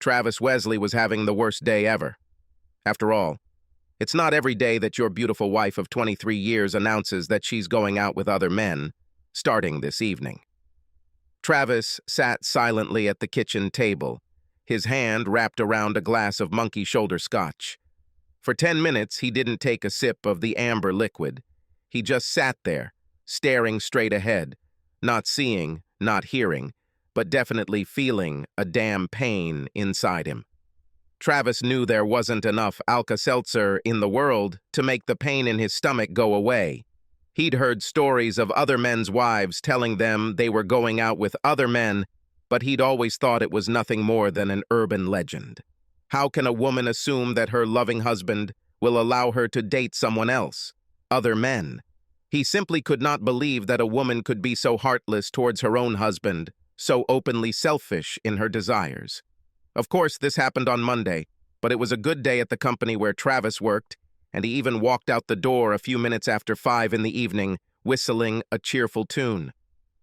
Travis Wesley was having the worst day ever. After all, it's not every day that your beautiful wife of 23 years announces that she's going out with other men, starting this evening. Travis sat silently at the kitchen table, his hand wrapped around a glass of monkey shoulder scotch. For 10 minutes, he didn't take a sip of the amber liquid. He just sat there, staring straight ahead, not seeing, not hearing, but definitely feeling a damn pain inside him. Travis knew there wasn't enough Alka-Seltzer in the world to make the pain in his stomach go away. He'd heard stories of other men's wives telling them they were going out with other men, but he'd always thought it was nothing more than an urban legend. How can a woman assume that her loving husband will allow her to date someone else, other men? He simply could not believe that a woman could be so heartless towards her own husband, so openly selfish in her desires. Of course, this happened on Monday, but it was a good day at the company where Travis worked, and he even walked out the door a few minutes after 5 in the evening, whistling a cheerful tune.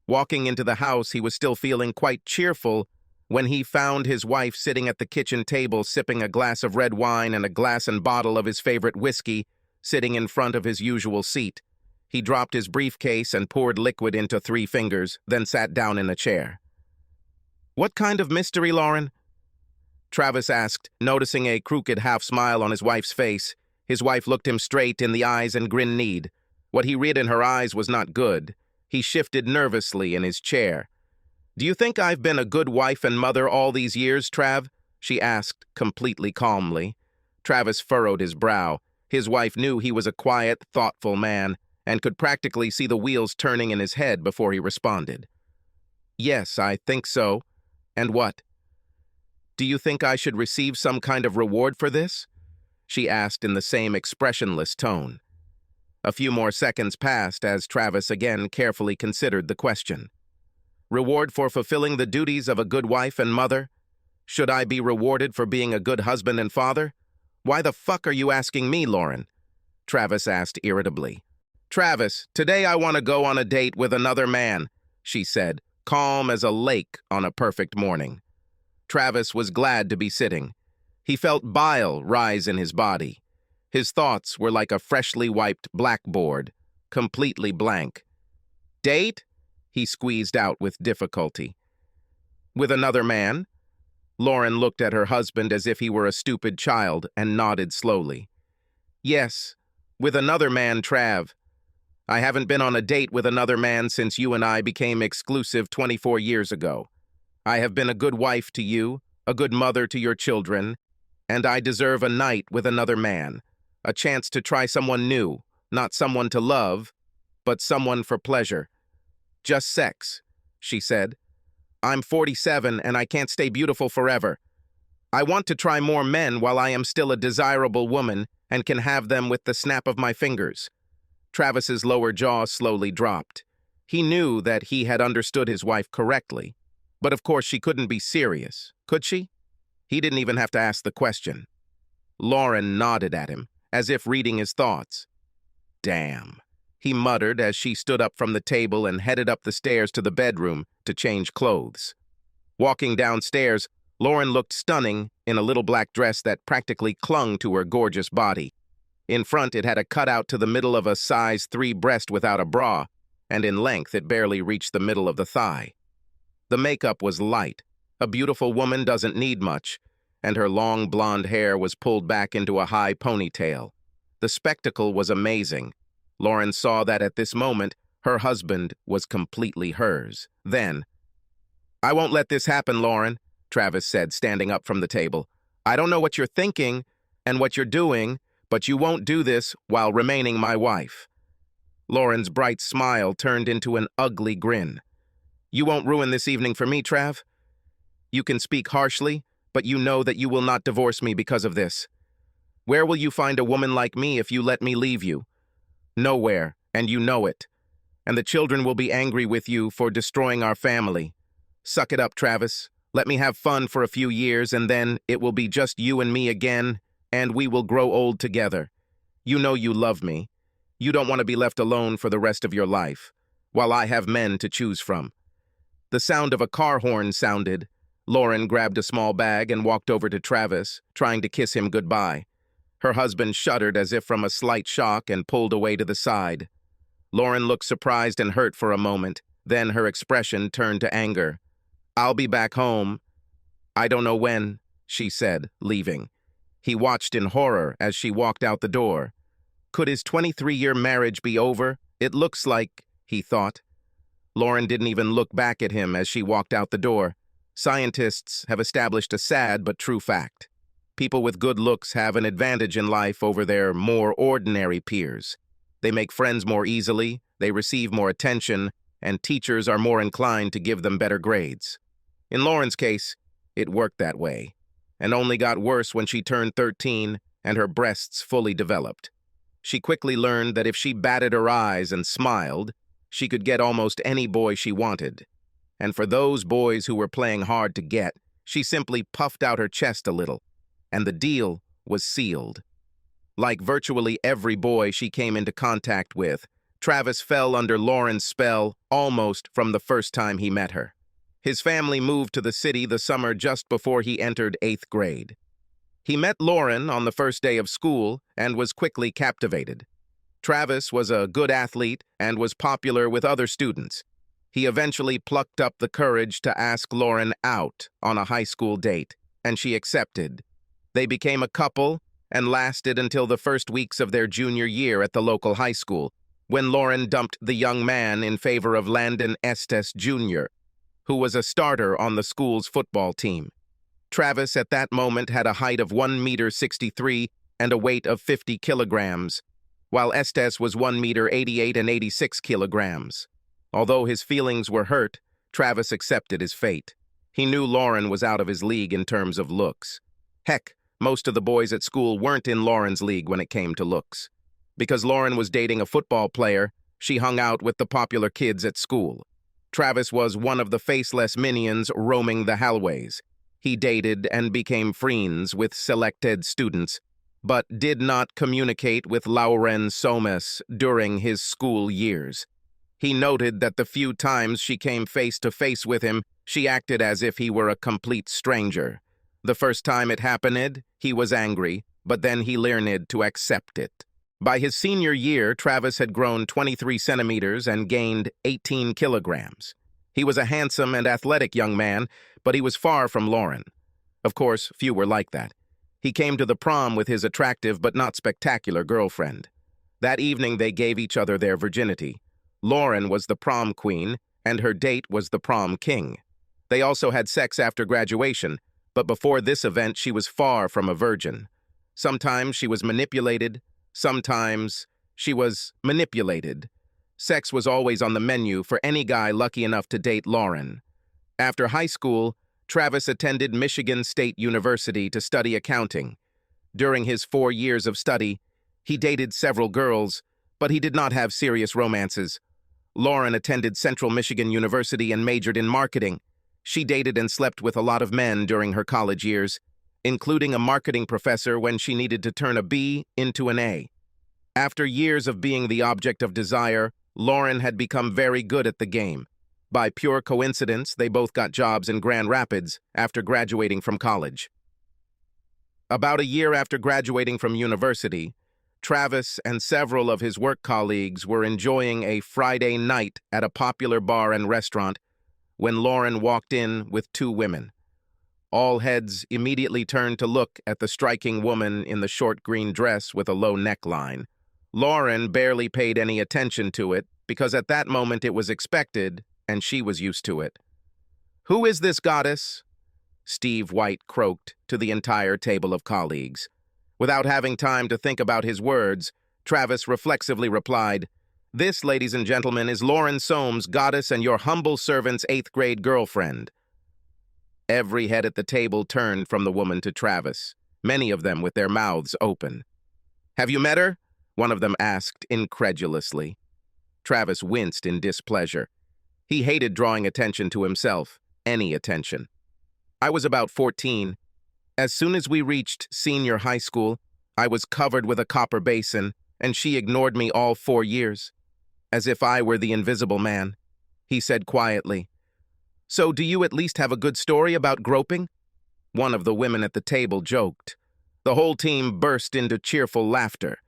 Walking into the house, he was still feeling quite cheerful when he found his wife sitting at the kitchen table sipping a glass of red wine and a glass and bottle of his favorite whiskey, sitting in front of his usual seat. He dropped his briefcase and poured liquid into 3 fingers, then sat down in a chair. "What kind of mystery, Lauren?" Travis asked, noticing a crooked half-smile on his wife's face. His wife looked him straight in the eyes and grinned need. What he read in her eyes was not good. He shifted nervously in his chair. "Do you think I've been a good wife and mother all these years, Trav?" she asked, completely calmly. Travis furrowed his brow. His wife knew he was a quiet, thoughtful man, and could practically see the wheels turning in his head before he responded. "Yes, I think so. And what? Do you think I should receive some kind of reward for this?" she asked in the same expressionless tone. A few more seconds passed as Travis again carefully considered the question. "Reward for fulfilling the duties of a good wife and mother? Should I be rewarded for being a good husband and father? Why the fuck are you asking me, Lauren?" Travis asked irritably. "Travis, today I want to go on a date with another man," she said, calm as a lake on a perfect morning. Travis was glad to be sitting. He felt bile rise in his body. His thoughts were like a freshly wiped blackboard, completely blank. "Date?" he squeezed out with difficulty. "With another man?" Lauren looked at her husband as if he were a stupid child and nodded slowly. "Yes, with another man, Trav. I haven't been on a date with another man since you and I became exclusive 24 years ago. I have been a good wife to you, a good mother to your children, and I deserve a night with another man, a chance to try someone new, not someone to love, but someone for pleasure. Just sex," she said. "I'm 47 and I can't stay beautiful forever. I want to try more men while I am still a desirable woman and can have them with the snap of my fingers." Travis's lower jaw slowly dropped. He knew that he had understood his wife correctly, but of course she couldn't be serious, could she? He didn't even have to ask the question. Lauren nodded at him, as if reading his thoughts. "Damn," he muttered as she stood up from the table and headed up the stairs to the bedroom to change clothes. Walking downstairs, Lauren looked stunning in a little black dress that practically clung to her gorgeous body. In front, it had a cutout to the middle of a size 3 breast without a bra, and in length it barely reached the middle of the thigh. The makeup was light. A beautiful woman doesn't need much, and her long blonde hair was pulled back into a high ponytail. The spectacle was amazing. Lauren saw that at this moment, her husband was completely hers. Then, "I won't let this happen, Lauren," Travis said, standing up from the table. "I don't know what you're thinking and what you're doing, but you won't do this while remaining my wife." Lauren's bright smile turned into an ugly grin. "You won't ruin this evening for me, Trav? You can speak harshly, but you know that you will not divorce me because of this. Where will you find a woman like me if you let me leave you? Nowhere, and you know it. And the children will be angry with you for destroying our family. Suck it up, Travis. Let me have fun for a few years, and then it will be just you and me again, and we will grow old together. You know you love me. You don't want to be left alone for the rest of your life, while I have men to choose from." The sound of a car horn sounded, Lauren grabbed a small bag and walked over to Travis, trying to kiss him goodbye. Her husband shuddered as if from a slight shock and pulled away to the side. Lauren looked surprised and hurt for a moment, then her expression turned to anger. "I'll be back home. I don't know when," she said, leaving. He watched in horror as she walked out the door. Could his 23-year marriage be over? It looks like, he thought. Lauren didn't even look back at him as she walked out the door. Scientists have established a sad but true fact. People with good looks have an advantage in life over their more ordinary peers. They make friends more easily, they receive more attention, and teachers are more inclined to give them better grades. In Lauren's case, it worked that way, and only got worse when she turned 13 and her breasts fully developed. She quickly learned that if she batted her eyes and smiled, she could get almost any boy she wanted. And for those boys who were playing hard to get, she simply puffed out her chest a little, and the deal was sealed. Like virtually every boy she came into contact with, Travis fell under Lauren's spell almost from the first time he met her. His family moved to the city the summer just before he entered 8th grade. He met Lauren on the first day of school and was quickly captivated. Travis was a good athlete and was popular with other students. He eventually plucked up the courage to ask Lauren out on a high school date, and she accepted. They became a couple and lasted until the first weeks of their junior year at the local high school, when Lauren dumped the young man in favor of Landon Estes Jr., who was a starter on the school's football team. Travis at that moment had a height of 1.63 meters and a weight of 50 kilograms, while Estes was 1.88 meters and 86 kilograms. Although his feelings were hurt, Travis accepted his fate. He knew Lauren was out of his league in terms of looks. Heck, most of the boys at school weren't in Lauren's league when it came to looks. Because Lauren was dating a football player, she hung out with the popular kids at school. Travis was one of the faceless minions roaming the hallways. He dated and became friends with selected students, but did not communicate with Lauren Somas during his school years. He noted that the few times she came face-to-face with him, she acted as if he were a complete stranger. The first time it happened, he was angry, but then he learned to accept it. By his senior year, Travis had grown 23 centimeters and gained 18 kilograms. He was a handsome and athletic young man, but he was far from Lauren. Of course, few were like that. He came to the prom with his attractive but not spectacular girlfriend. That evening they gave each other their virginity. Lauren was the prom queen, and her date was the prom king. They also had sex after graduation, but before this event she was far from a virgin. Sometimes she was manipulated, sometimes she was manipulated. Sex was always on the menu for any guy lucky enough to date Lauren. After high school, Travis attended Michigan State University to study accounting. During his 4 years of study, he dated several girls, but he did not have serious romances. Lauren attended Central Michigan University and majored in marketing. She dated and slept with a lot of men during her college years, including a marketing professor when she needed to turn a B into an A. After years of being the object of desire, Lauren had become very good at the game. By pure coincidence, they both got jobs in Grand Rapids after graduating from college. About a year after graduating from university, Travis and several of his work colleagues were enjoying a Friday night at a popular bar and restaurant when Lauren walked in with 2 women. All heads immediately turned to look at the striking woman in the short green dress with a low neckline. Lauren barely paid any attention to it because at that moment it was expected and she was used to it. "Who is this goddess?" Steve White croaked to the entire table of colleagues. Without having time to think about his words, Travis reflexively replied, "This, ladies and gentlemen, is Lauren Soames, goddess and your humble servant's 8th grade girlfriend." Every head at the table turned from the woman to Travis, many of them with their mouths open. "Have you met her?" one of them asked incredulously. Travis winced in displeasure. He hated drawing attention to himself, any attention. "I was about 14. As soon as we reached senior high school, I was covered with a copper basin, and she ignored me all 4 years, as if I were the invisible man," he said quietly. So do you at least have a good story about groping? One of the women at the table joked. The whole team burst into cheerful laughter.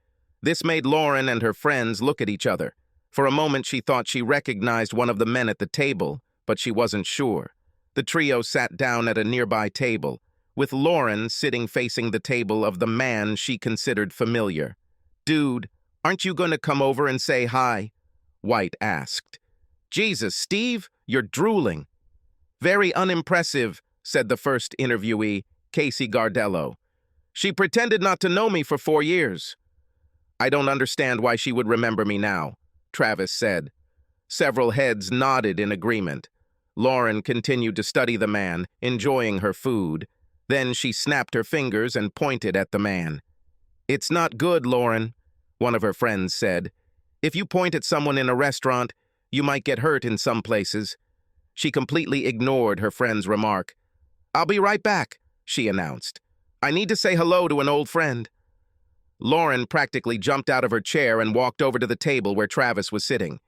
This made Lauren and her friends look at each other. For a moment she thought she recognized one of the men at the table, but she wasn't sure. The trio sat down at a nearby table, with Lauren sitting facing the table of the man she considered familiar. "Dude, aren't you going to come over and say hi?" White asked. "Jesus, Steve, you're drooling." "Very unimpressive," said the first interviewee, Casey Gardello. "She pretended not to know me for 4 years." "I don't understand why she would remember me now," Travis said. Several heads nodded in agreement. Lauren continued to study the man, enjoying her food. Then she snapped her fingers and pointed at the man. "It's not good, Lauren," one of her friends said. "If you point at someone in a restaurant, you might get hurt in some places." She completely ignored her friend's remark. "I'll be right back," she announced. "I need to say hello to an old friend." Lauren practically jumped out of her chair and walked over to the table where Travis was sitting.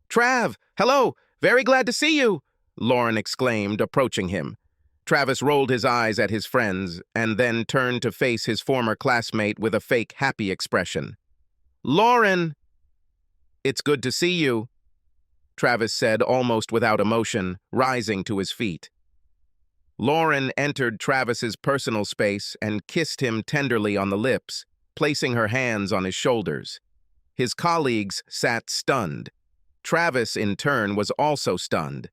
"Trav, hello! Very glad to see you!" Lauren exclaimed, approaching him. Travis rolled his eyes at his friends and then turned to face his former classmate with a fake happy expression. "Lauren!" "It's good to see you," Travis said almost without emotion, rising to his feet. Lauren entered Travis's personal space and kissed him tenderly on the lips, placing her hands on his shoulders. His colleagues sat stunned. Travis, in turn, was also stunned.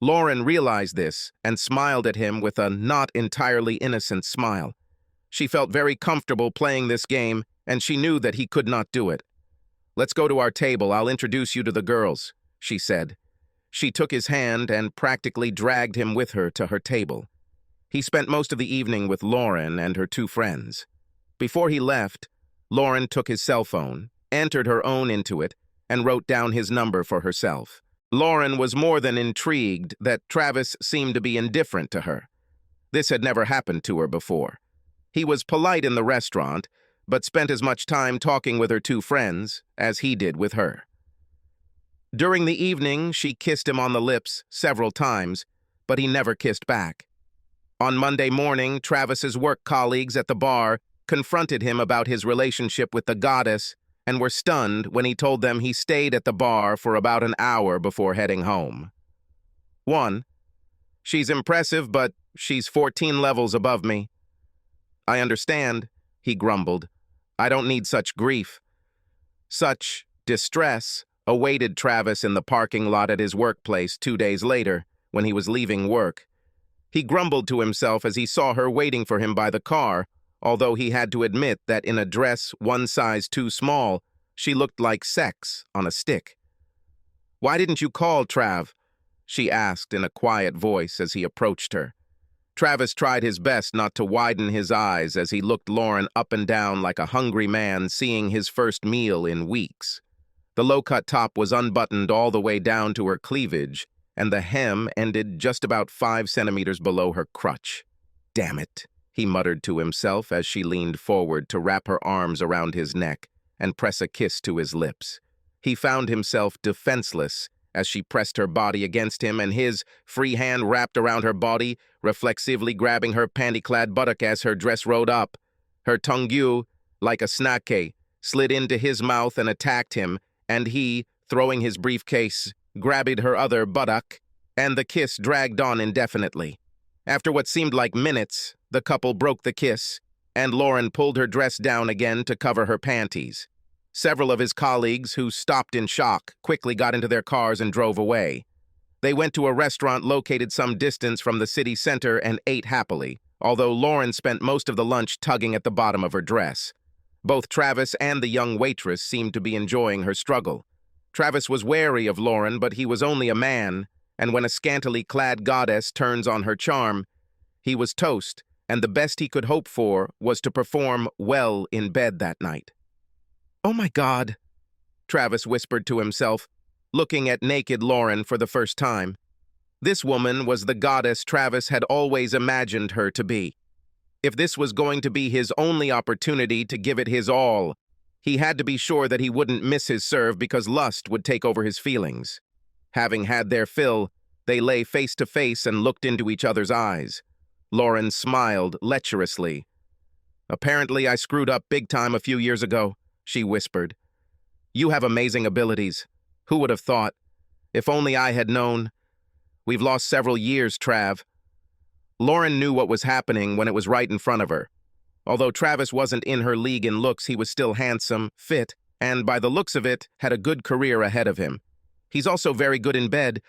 Lauren realized this and smiled at him with a not entirely innocent smile. She felt very comfortable playing this game, and she knew that he could not do it. "Let's go to our table. I'll introduce you to the girls," she said. She took his hand and practically dragged him with her to her table. He spent most of the evening with Lauren and her 2 friends. Before he left, Lauren took his cell phone, entered her own into it, and wrote down his number for herself. Lauren was more than intrigued that Travis seemed to be indifferent to her. This had never happened to her before. He was polite in the restaurant, but spent as much time talking with her 2 friends as he did with her. During the evening, she kissed him on the lips several times, but he never kissed back. On Monday morning, Travis's work colleagues at the bar confronted him about his relationship with the goddess and were stunned when he told them he stayed at the bar for about an hour before heading home. 1. "She's impressive, but she's 14 levels above me." "I understand," he grumbled. "I don't need such grief." Such distress awaited Travis in the parking lot at his workplace 2 days later, when he was leaving work. He grumbled to himself as he saw her waiting for him by the car, although he had to admit that in a dress 1 size too small, she looked like sex on a stick. "Why didn't you call, Trav?" she asked in a quiet voice as he approached her. Travis tried his best not to widen his eyes as he looked Lauren up and down like a hungry man seeing his first meal in weeks. The low-cut top was unbuttoned all the way down to her cleavage, and the hem ended just about 5 centimeters below her crotch. "Damn it," he muttered to himself as she leaned forward to wrap her arms around his neck and press a kiss to his lips. He found himself defenseless as she pressed her body against him and his free hand wrapped around her body, reflexively grabbing her panty-clad buttock as her dress rode up. Her tongue, like a snake, slid into his mouth and attacked him, and he, throwing his briefcase, grabbed her other buttock, and the kiss dragged on indefinitely. After what seemed like minutes, the couple broke the kiss, and Lauren pulled her dress down again to cover her panties. Several of his colleagues, who stopped in shock, quickly got into their cars and drove away. They went to a restaurant located some distance from the city center and ate happily, although Lauren spent most of the lunch tugging at the bottom of her dress. Both Travis and the young waitress seemed to be enjoying her struggle. Travis was wary of Lauren, but he was only a man, and when a scantily clad goddess turns on her charm, he was toast, and the best he could hope for was to perform well in bed that night. "Oh my God," Travis whispered to himself, looking at naked Lauren for the first time. This woman was the goddess Travis had always imagined her to be. If this was going to be his only opportunity to give it his all, he had to be sure that he wouldn't miss his serve because lust would take over his feelings. Having had their fill, They lay face to face and looked into each other's eyes. Lauren smiled lecherously. "Apparently I screwed up big time a few years ago," she whispered. "You have amazing abilities. Who would have thought? If only I had known. We've lost several years, Trav." Lauren knew what was happening when it was right in front of her. Although Travis wasn't in her league in looks, he was still handsome, fit, and by the looks of it, had a good career ahead of him. He's also very good in bed.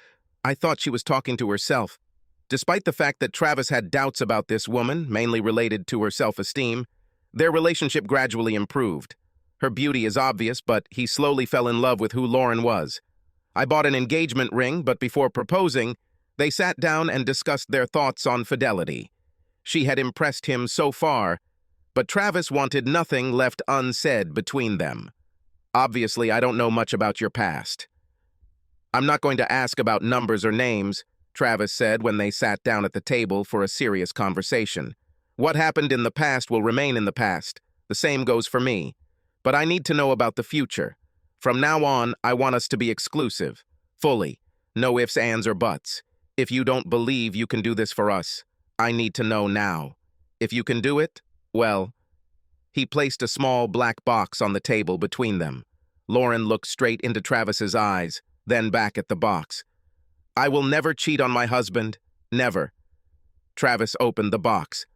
I thought she was talking to herself. Despite the fact that Travis had doubts about this woman, mainly related to her self-esteem, their relationship gradually improved. Her beauty is obvious, but he slowly fell in love with who Lauren was. I bought an engagement ring, but before proposing, they sat down and discussed their thoughts on fidelity. She had impressed him so far, but Travis wanted nothing left unsaid between them. "Obviously, I don't know much about your past." "I'm not going to ask about numbers or names," Travis said when they sat down at the table for a serious conversation. "What happened in the past will remain in the past. The same goes for me. But I need to know about the future. From now on, I want us to be exclusive. Fully. No ifs, ands, or buts. If you don't believe you can do this for us, I need to know now. If you can do it, well..." He placed a small black box on the table between them. Lauren looked straight into Travis's eyes, then back at the box. "I will never cheat on my husband. Never." Travis opened the box.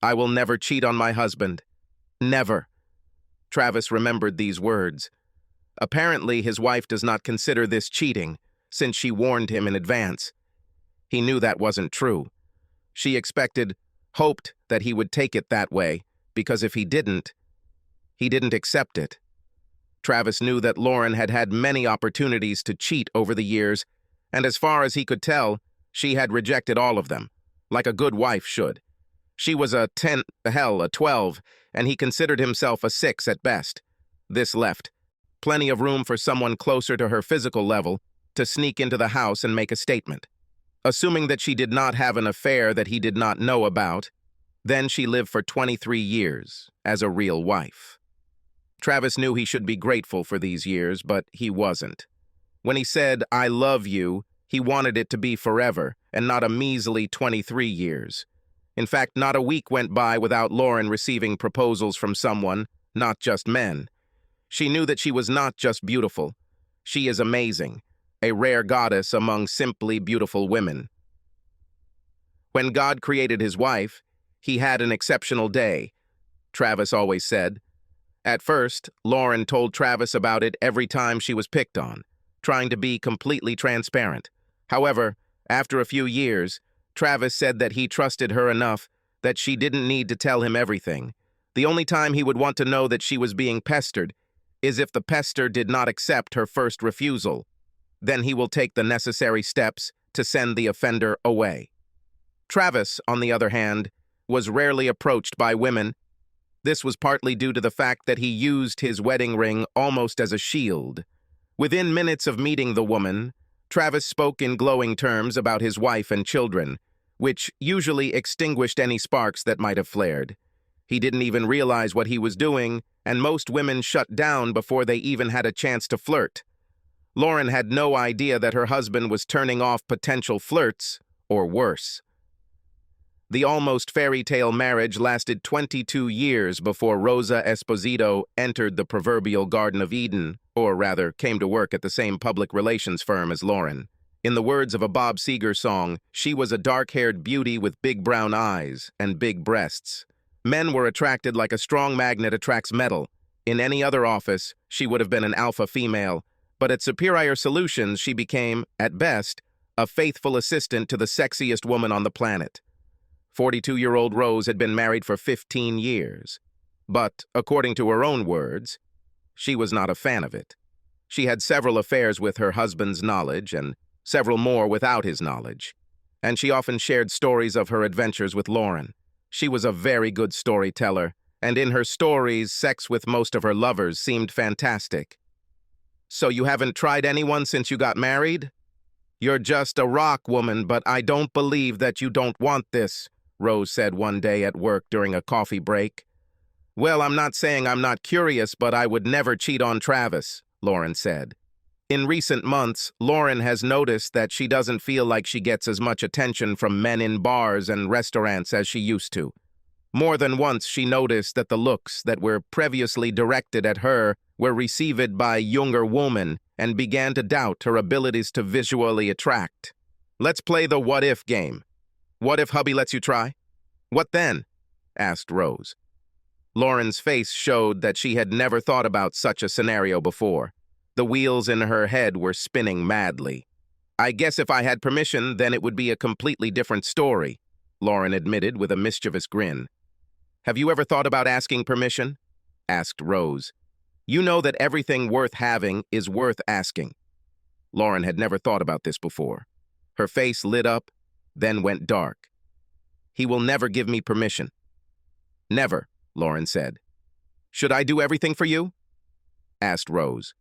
"I will never cheat on my husband. Never." Travis remembered these words. Apparently, his wife does not consider this cheating, since she warned him in advance. He knew that wasn't true. She hoped that he would take it that way, because if he didn't accept it. Travis knew that Lauren had had many opportunities to cheat over the years, and as far as he could tell, she had rejected all of them, like a good wife should. She was a 10, a 12, and he considered himself a 6 at best. This left plenty of room for someone closer to her physical level to sneak into the house and make a statement. Assuming that she did not have an affair that he did not know about, then she lived for 23 years as a real wife. Travis knew he should be grateful for these years, but he wasn't. When he said, "I love you," he wanted it to be forever, and not a measly 23 years. In fact, not a week went by without Lauren receiving proposals from someone, not just men. She knew that she was not just beautiful. She is amazing, a rare goddess among simply beautiful women. When God created his wife, he had an exceptional day, Travis always said. At first, Lauren told Travis about it every time she was picked on, trying to be completely transparent. However, after a few years, Travis said that he trusted her enough that she didn't need to tell him everything. The only time he would want to know that she was being pestered is if the pester did not accept her first refusal. Then he will take the necessary steps to send the offender away. Travis, on the other hand, was rarely approached by women. This was partly due to the fact that he used his wedding ring almost as a shield. Within minutes of meeting the woman, Travis spoke in glowing terms about his wife and children, which usually extinguished any sparks that might have flared. He didn't even realize what he was doing, and most women shut down before they even had a chance to flirt. Lauren had no idea that her husband was turning off potential flirts, or worse. The almost fairy tale marriage lasted 22 years before Rosa Esposito entered the proverbial Garden of Eden, or rather, came to work at the same public relations firm as Lauren. In the words of a Bob Seger song, she was a dark-haired beauty with big brown eyes and big breasts. Men were attracted like a strong magnet attracts metal. In any other office, she would have been an alpha female, but at Superior Solutions, she became, at best, a faithful assistant to the sexiest woman on the planet. 42-year-old Rose had been married for 15 years. But, according to her own words, she was not a fan of it. She had several affairs with her husband's knowledge and several more without his knowledge. And she often shared stories of her adventures with Lauren. She was a very good storyteller, and in her stories, sex with most of her lovers seemed fantastic. "So you haven't tried anyone since you got married?" "You're just a rock woman, but I don't believe that you don't want this," Rose said one day at work during a coffee break. "Well, I'm not saying I'm not curious, but I would never cheat on Travis," Lauren said. In recent months, Lauren has noticed that she doesn't feel like she gets as much attention from men in bars and restaurants as she used to. More than once, she noticed that the looks that were previously directed at her were received by younger women and began to doubt her abilities to visually attract. Let's play the what-if game. What if hubby lets you try? What then? Asked Rose. Lauren's face showed that she had never thought about such a scenario before. The wheels in her head were spinning madly. I guess if I had permission, then it would be a completely different story, Lauren admitted with a mischievous grin. Have you ever thought about asking permission? Asked Rose. You know that everything worth having is worth asking. Lauren had never thought about this before. Her face lit up, then went dark. He will never give me permission. Never, Lauren said. Should I do everything for you? Asked Rose.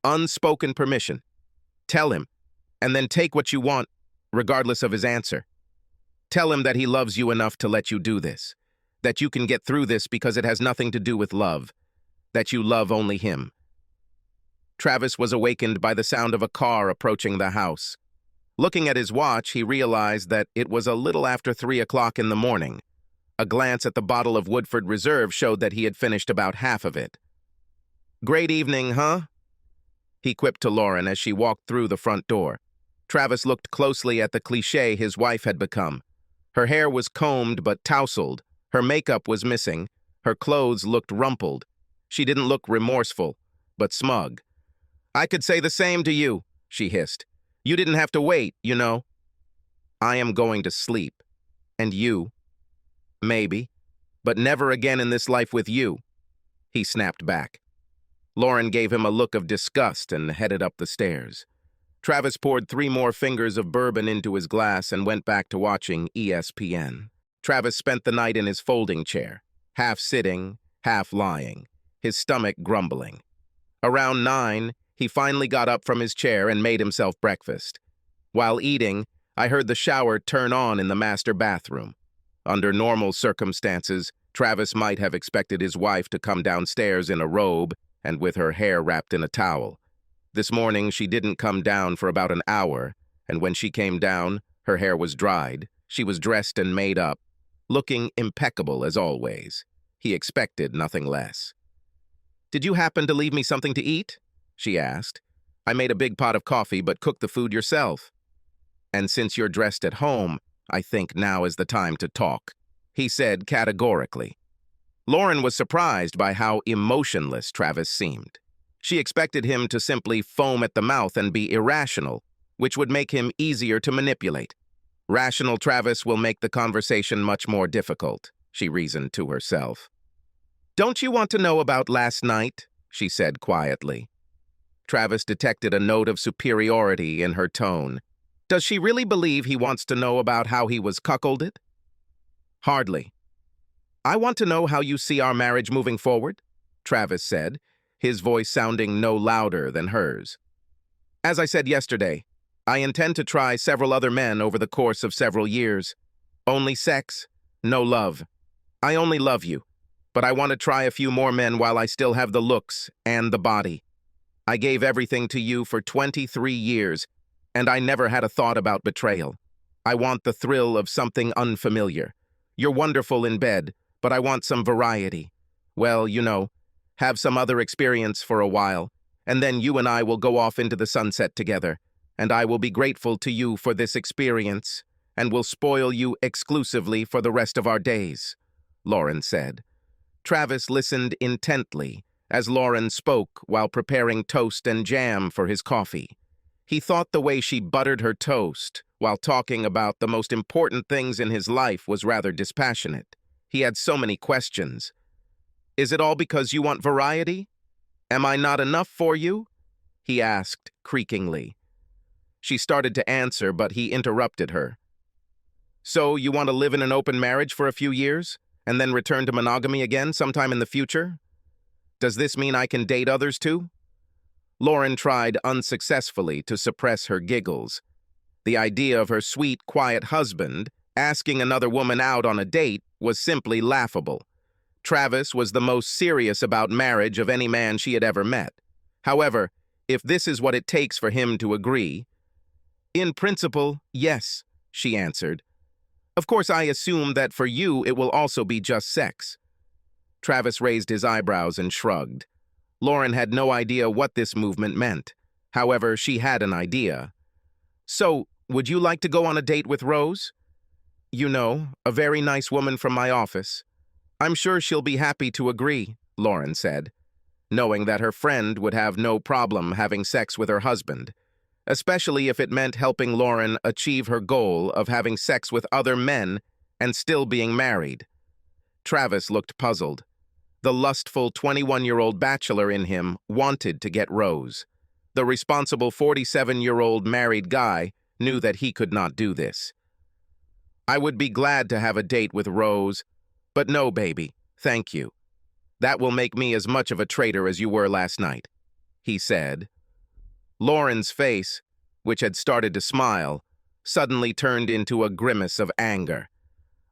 Unspoken permission. Tell him, and then take what you want, regardless of his answer. Tell him that he loves you enough to let you do this, that you can get through this because it has nothing to do with love, that you love only him. Travis was awakened by the sound of a car approaching the house. Looking at his watch, he realized that it was a little after 3 o'clock in the morning. A glance at the bottle of Woodford Reserve showed that he had finished about half of it. Great evening, huh? He quipped to Lauren as she walked through the front door. Travis looked closely at the cliché his wife had become. Her hair was combed but tousled. Her makeup was missing. Her clothes looked rumpled. She didn't look remorseful, but smug. I could say the same to you, she hissed. You didn't have to wait, you know. I am going to sleep. And you? Maybe. But never again in this life with you. He snapped back. Lauren gave him a look of disgust and headed up the stairs. Travis poured 3 more fingers of bourbon into his glass and went back to watching ESPN. Travis spent the night in his folding chair, half sitting, half lying, his stomach grumbling. Around 9, he finally got up from his chair and made himself breakfast. While eating, I heard the shower turn on in the master bathroom. Under normal circumstances, Travis might have expected his wife to come downstairs in a robe and with her hair wrapped in a towel. This morning, she didn't come down for about an hour, and when she came down, her hair was dried, she was dressed and made up, looking impeccable as always. He expected nothing less. Did you happen to leave me something to eat? She asked. I made a big pot of coffee, but cooked the food yourself. And since you're dressed at home, I think now is the time to talk, he said categorically. Lauren was surprised by how emotionless Travis seemed. She expected him to simply foam at the mouth and be irrational, which would make him easier to manipulate. Rational Travis will make the conversation much more difficult, she reasoned to herself. Don't you want to know about last night? She said quietly. Travis detected a note of superiority in her tone. Does she really believe he wants to know about how he was cuckolded? Hardly. I want to know how you see our marriage moving forward, Travis said, his voice sounding no louder than hers. As I said yesterday, I intend to try several other men over the course of several years. Only sex, no love. I only love you, but I want to try a few more men while I still have the looks and the body. I gave everything to you for 23 years, and I never had a thought about betrayal. I want the thrill of something unfamiliar. You're wonderful in bed, but I want some variety. Well, you know, have some other experience for a while, and then you and I will go off into the sunset together, and I will be grateful to you for this experience, and will spoil you exclusively for the rest of our days, Lauren said. Travis listened intently as Lauren spoke while preparing toast and jam for his coffee. He thought the way she buttered her toast while talking about the most important things in his life was rather dispassionate. He had so many questions. Is it all because you want variety? Am I not enough for you? He asked creakingly. She started to answer, but he interrupted her. So you want to live in an open marriage for a few years, and then return to monogamy again sometime in the future? Does this mean I can date others too? Lauren tried unsuccessfully to suppress her giggles. The idea of her sweet, quiet husband asking another woman out on a date was simply laughable. Travis was the most serious about marriage of any man she had ever met. However, if this is what it takes for him to agree. In principle, yes, she answered. Of course, I assume that for you it will also be just sex. Travis raised his eyebrows and shrugged. Lauren had no idea what this movement meant. However, she had an idea. So, would you like to go on a date with Rose? You know, a very nice woman from my office. I'm sure she'll be happy to agree, Lauren said, knowing that her friend would have no problem having sex with her husband, especially if it meant helping Lauren achieve her goal of having sex with other men and still being married. Travis looked puzzled. The lustful 21-year-old bachelor in him wanted to get Rose. The responsible 47-year-old married guy knew that he could not do this. I would be glad to have a date with Rose, but no, baby, thank you. That will make me as much of a traitor as you were last night, he said. Lauren's face, which had started to smile, suddenly turned into a grimace of anger.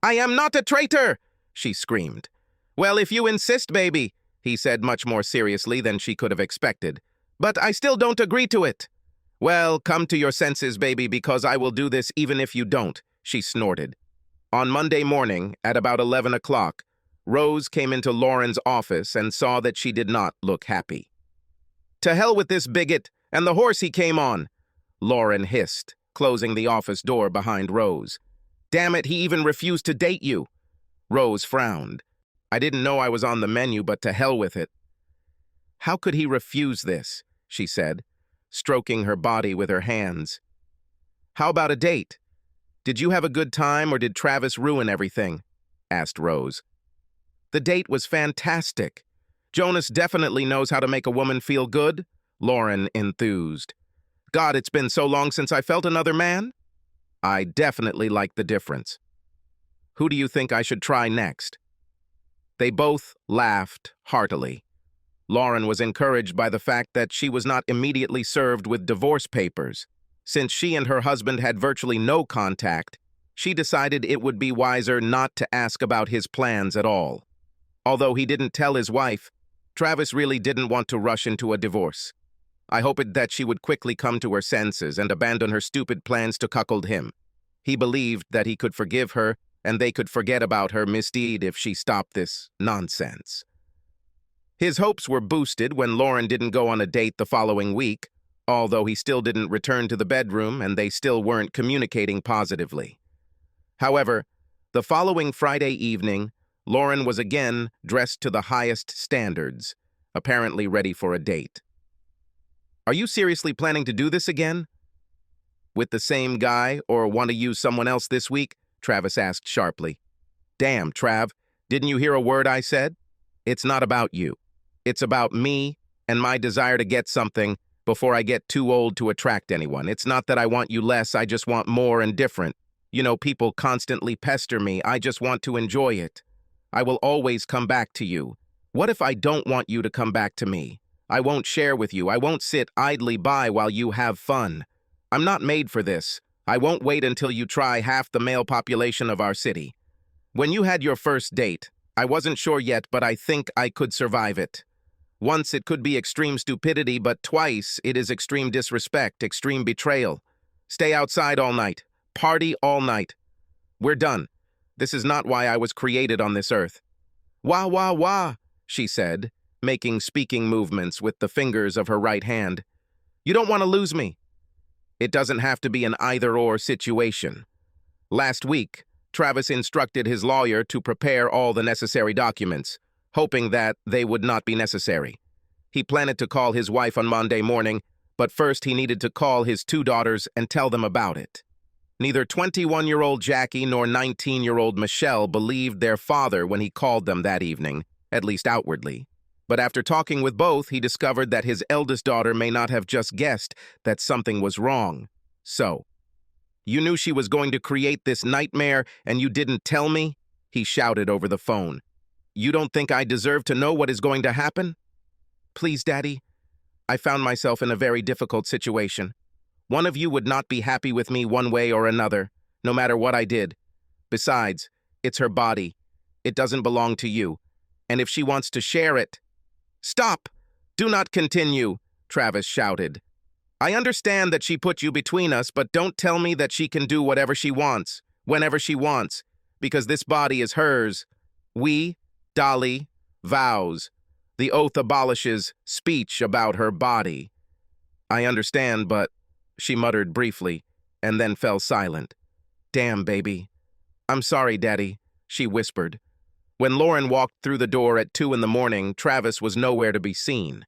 I am not a traitor, she screamed. Well, if you insist, baby, he said much more seriously than she could have expected. But I still don't agree to it. Well, come to your senses, baby, because I will do this even if you don't, she snorted. On Monday morning, at about 11 o'clock, Rose came into Lauren's office and saw that she did not look happy. To hell with this bigot and the horse he came on, Lauren hissed, closing the office door behind Rose. Damn it, he even refused to date you. Rose frowned. I didn't know I was on the menu, but to hell with it. How could he refuse this? She said, stroking her body with her hands. How about a date? Did you have a good time or did Travis ruin everything? Asked Rose. The date was fantastic. Jonas definitely knows how to make a woman feel good, Lauren enthused. God, it's been so long since I felt another man. I definitely like the difference. Who do you think I should try next? They both laughed heartily. Lauren was encouraged by the fact that she was not immediately served with divorce papers. Since she and her husband had virtually no contact, she decided it would be wiser not to ask about his plans at all. Although he didn't tell his wife, Travis really didn't want to rush into a divorce. I hoped that she would quickly come to her senses and abandon her stupid plans to cuckold him. He believed that he could forgive her and they could forget about her misdeed if she stopped this nonsense. His hopes were boosted when Lauren didn't go on a date the following week, although he still didn't return to the bedroom and they still weren't communicating positively. However, the following Friday evening, Lauren was again dressed to the highest standards, apparently ready for a date. Are you seriously planning to do this again? With the same guy, or want to use someone else this week? Travis asked sharply. Damn, Trav, didn't you hear a word I said? It's not about you. It's about me and my desire to get something before I get too old to attract anyone. It's not that I want you less, I just want more and different. You know, people constantly pester me. I just want to enjoy it. I will always come back to you. What if I don't want you to come back to me? I won't share with you. I won't sit idly by while you have fun. I'm not made for this. I won't wait until you try half the male population of our city. When you had your first date, I wasn't sure yet, but I think I could survive it. Once it could be extreme stupidity, but twice it is extreme disrespect, extreme betrayal. Stay outside all night. Party all night. We're done. This is not why I was created on this earth. Wah, wah, wah, she said, making speaking movements with the fingers of her right hand. You don't want to lose me. It doesn't have to be an either-or situation. Last week, Travis instructed his lawyer to prepare all the necessary documents, hoping that they would not be necessary. He planned to call his wife on Monday morning, but first he needed to call his 2 daughters and tell them about it. Neither 21-year-old Jackie nor 19-year-old Michelle believed their father when he called them that evening, at least outwardly. But after talking with both, he discovered that his eldest daughter may not have just guessed that something was wrong. So, you knew she was going to create this nightmare and you didn't tell me? He shouted over the phone. You don't think I deserve to know what is going to happen? Please, Daddy. I found myself in a very difficult situation. One of you would not be happy with me one way or another, no matter what I did. Besides, it's her body. It doesn't belong to you. And if she wants to share it... Stop! Do not continue, Travis shouted. I understand that she put you between us, but don't tell me that she can do whatever she wants, whenever she wants, because this body is hers. We, Dolly, vows. The oath abolishes speech about her body. I understand, but, she muttered briefly, and then fell silent. Damn, baby. I'm sorry, Daddy, she whispered. When Lauren walked through the door at 2 in the morning, Travis was nowhere to be seen.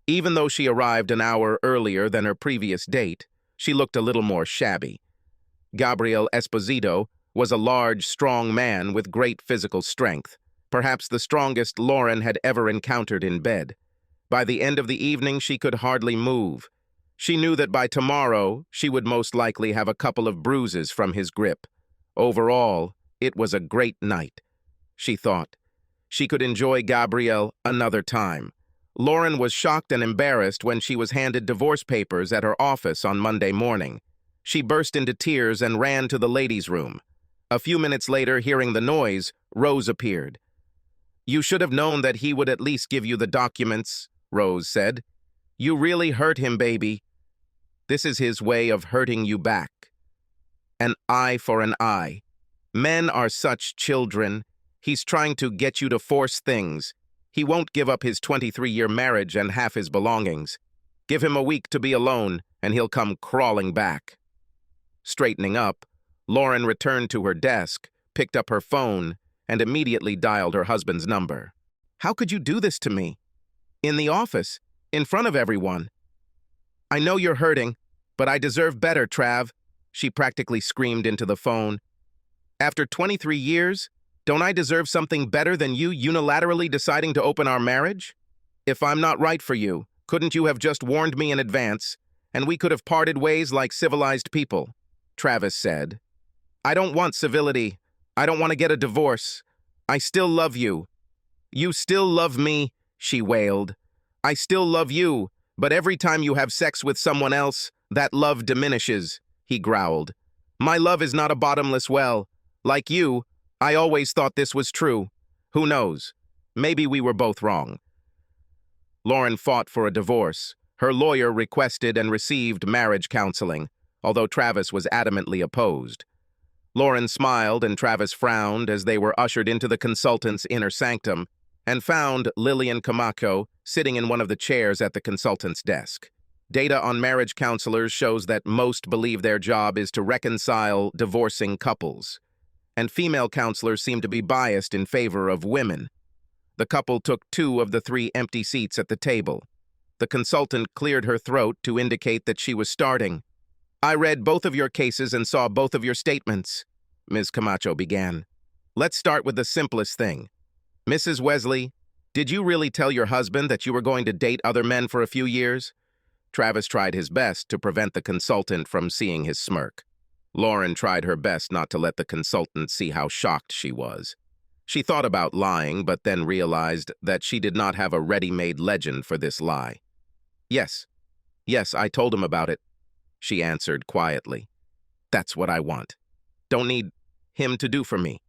Even though she arrived an hour earlier than her previous date, she looked a little more shabby. Gabriel Esposito was a large, strong man with great physical strength, perhaps the strongest Lauren had ever encountered in bed. By the end of the evening, she could hardly move. She knew that by tomorrow, she would most likely have a couple of bruises from his grip. Overall, it was a great night, she thought. She could enjoy Gabriel another time. Lauren was shocked and embarrassed when she was handed divorce papers at her office on Monday morning. She burst into tears and ran to the ladies' room. A few minutes later, hearing the noise, Rose appeared. You should have known that he would at least give you the documents, Rose said. You really hurt him, baby. This is his way of hurting you back. An eye for an eye. Men are such children. He's trying to get you to force things. He won't give up his 23-year marriage and half his belongings. Give him a week to be alone, and he'll come crawling back. Straightening up, Lauren returned to her desk, picked up her phone, and immediately dialed her husband's number. How could you do this to me? In the office, in front of everyone. I know you're hurting, but I deserve better, Trav, she practically screamed into the phone. After 23 years, don't I deserve something better than you unilaterally deciding to open our marriage? If I'm not right for you, couldn't you have just warned me in advance, and we could have parted ways like civilized people? Travis said. I don't want civility. I don't want to get a divorce. I still love you. You still love me, she wailed. I still love you, but every time you have sex with someone else, that love diminishes, he growled. My love is not a bottomless well. Like you, I always thought this was true. Who knows? Maybe we were both wrong. Lauren fought for a divorce. Her lawyer requested and received marriage counseling, although Travis was adamantly opposed. Lauren smiled and Travis frowned as they were ushered into the consultant's inner sanctum and found Lillian Camacho sitting in one of the chairs at the consultant's desk. Data on marriage counselors shows that most believe their job is to reconcile divorcing couples, and female counselors seem to be biased in favor of women. The couple took 2 of the 3 empty seats at the table. The consultant cleared her throat to indicate that she was starting. I read both of your cases and saw both of your statements, Ms. Camacho began. Let's start with the simplest thing. Mrs. Wesley, did you really tell your husband that you were going to date other men for a few years? Travis tried his best to prevent the consultant from seeing his smirk. Lauren tried her best not to let the consultant see how shocked she was. She thought about lying, but then realized that she did not have a ready-made legend for this lie. Yes, I told him about it, she answered quietly. That's what I want. Don't need him to do for me.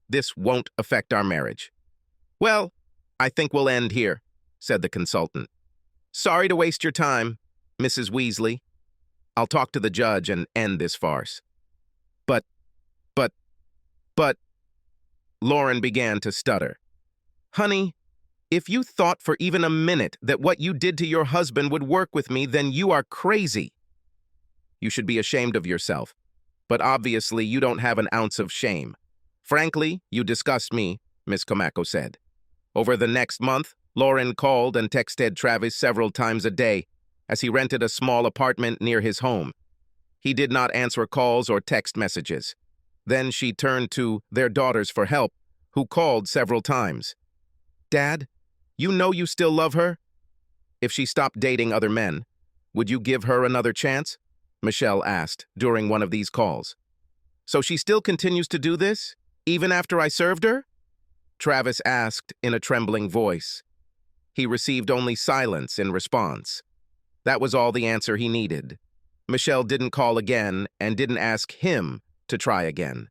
This won't affect our marriage. Well, I think we'll end here, said the consultant. Sorry to waste your time, Mrs. Weasley. I'll talk to the judge and end this farce. But, Lauren began to stutter. Honey, if you thought for even a minute that what you did to your husband would work with me, then you are crazy. You should be ashamed of yourself. But obviously you don't have an ounce of shame. Frankly, you disgust me, Miss Camacho said. Over the next month, Lauren called and texted Travis several times a day as he rented a small apartment near his home. He did not answer calls or text messages. Then she turned to their daughters for help, who called several times. Dad, you know you still love her? If she stopped dating other men, would you give her another chance? Michelle asked during one of these calls. So she still continues to do this, even after I served her? Travis asked in a trembling voice. He received only silence in response. That was all the answer he needed. Michelle didn't call again and didn't ask him to try again.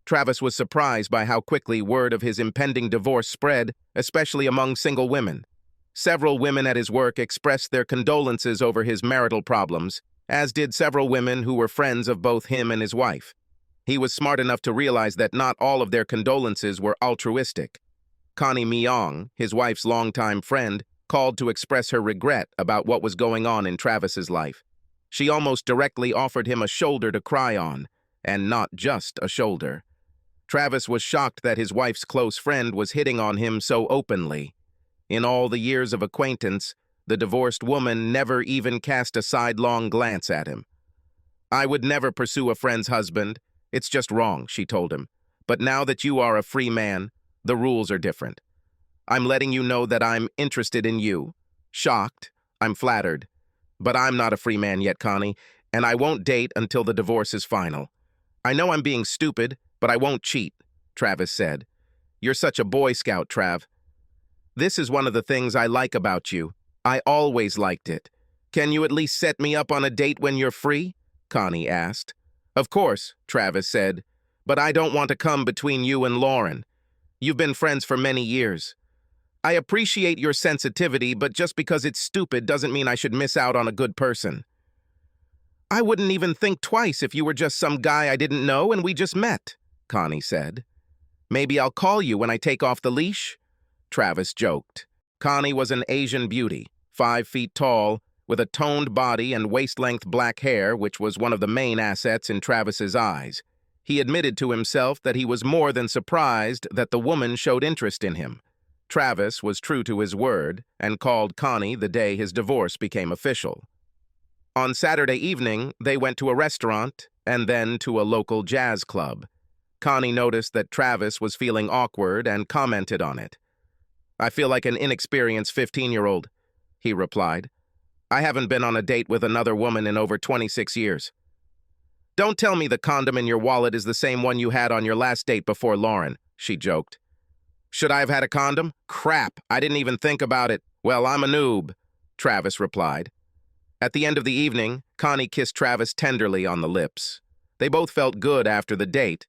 Travis was surprised by how quickly word of his impending divorce spread, especially among single women. Several women at his work expressed their condolences over his marital problems, as did several women who were friends of both him and his wife. He was smart enough to realize that not all of their condolences were altruistic. Connie Myong, his wife's longtime friend, called to express her regret about what was going on in Travis's life. She almost directly offered him a shoulder to cry on, and not just a shoulder. Travis was shocked that his wife's close friend was hitting on him so openly. In all the years of acquaintance, the divorced woman never even cast a sidelong glance at him. "I would never pursue a friend's husband. It's just wrong," she told him. "But now that you are a free man, the rules are different. I'm letting you know that I'm interested in you. Shocked. I'm flattered. But I'm not a free man yet, Connie, and I won't date until the divorce is final. I know I'm being stupid, but I won't cheat," Travis said. "You're such a Boy Scout, Trav. This is one of the things I like about you. I always liked it. Can you at least set me up on a date when you're free?" Connie asked. "Of course," Travis said, "but I don't want to come between you and Lauren. You've been friends for many years. I appreciate your sensitivity, but just because it's stupid doesn't mean I should miss out on a good person. I wouldn't even think twice if you were just some guy I didn't know and we just met," Connie said. "Maybe I'll call you when I take off the leash?" Travis joked. Connie was an Asian beauty, 5 feet tall, with a toned body and waist-length black hair, which was one of the main assets in Travis's eyes. He admitted to himself that he was more than surprised that the woman showed interest in him. Travis was true to his word and called Connie the day his divorce became official. On Saturday evening, they went to a restaurant and then to a local jazz club. Connie noticed that Travis was feeling awkward and commented on it. "I feel like an inexperienced 15-year-old, he replied. "I haven't been on a date with another woman in over 26 years. "Don't tell me the condom in your wallet is the same one you had on your last date before Lauren," she joked. "Should I have had a condom? Crap, I didn't even think about it. Well, I'm a noob," Travis replied. At the end of the evening, Connie kissed Travis tenderly on the lips. They both felt good after the date,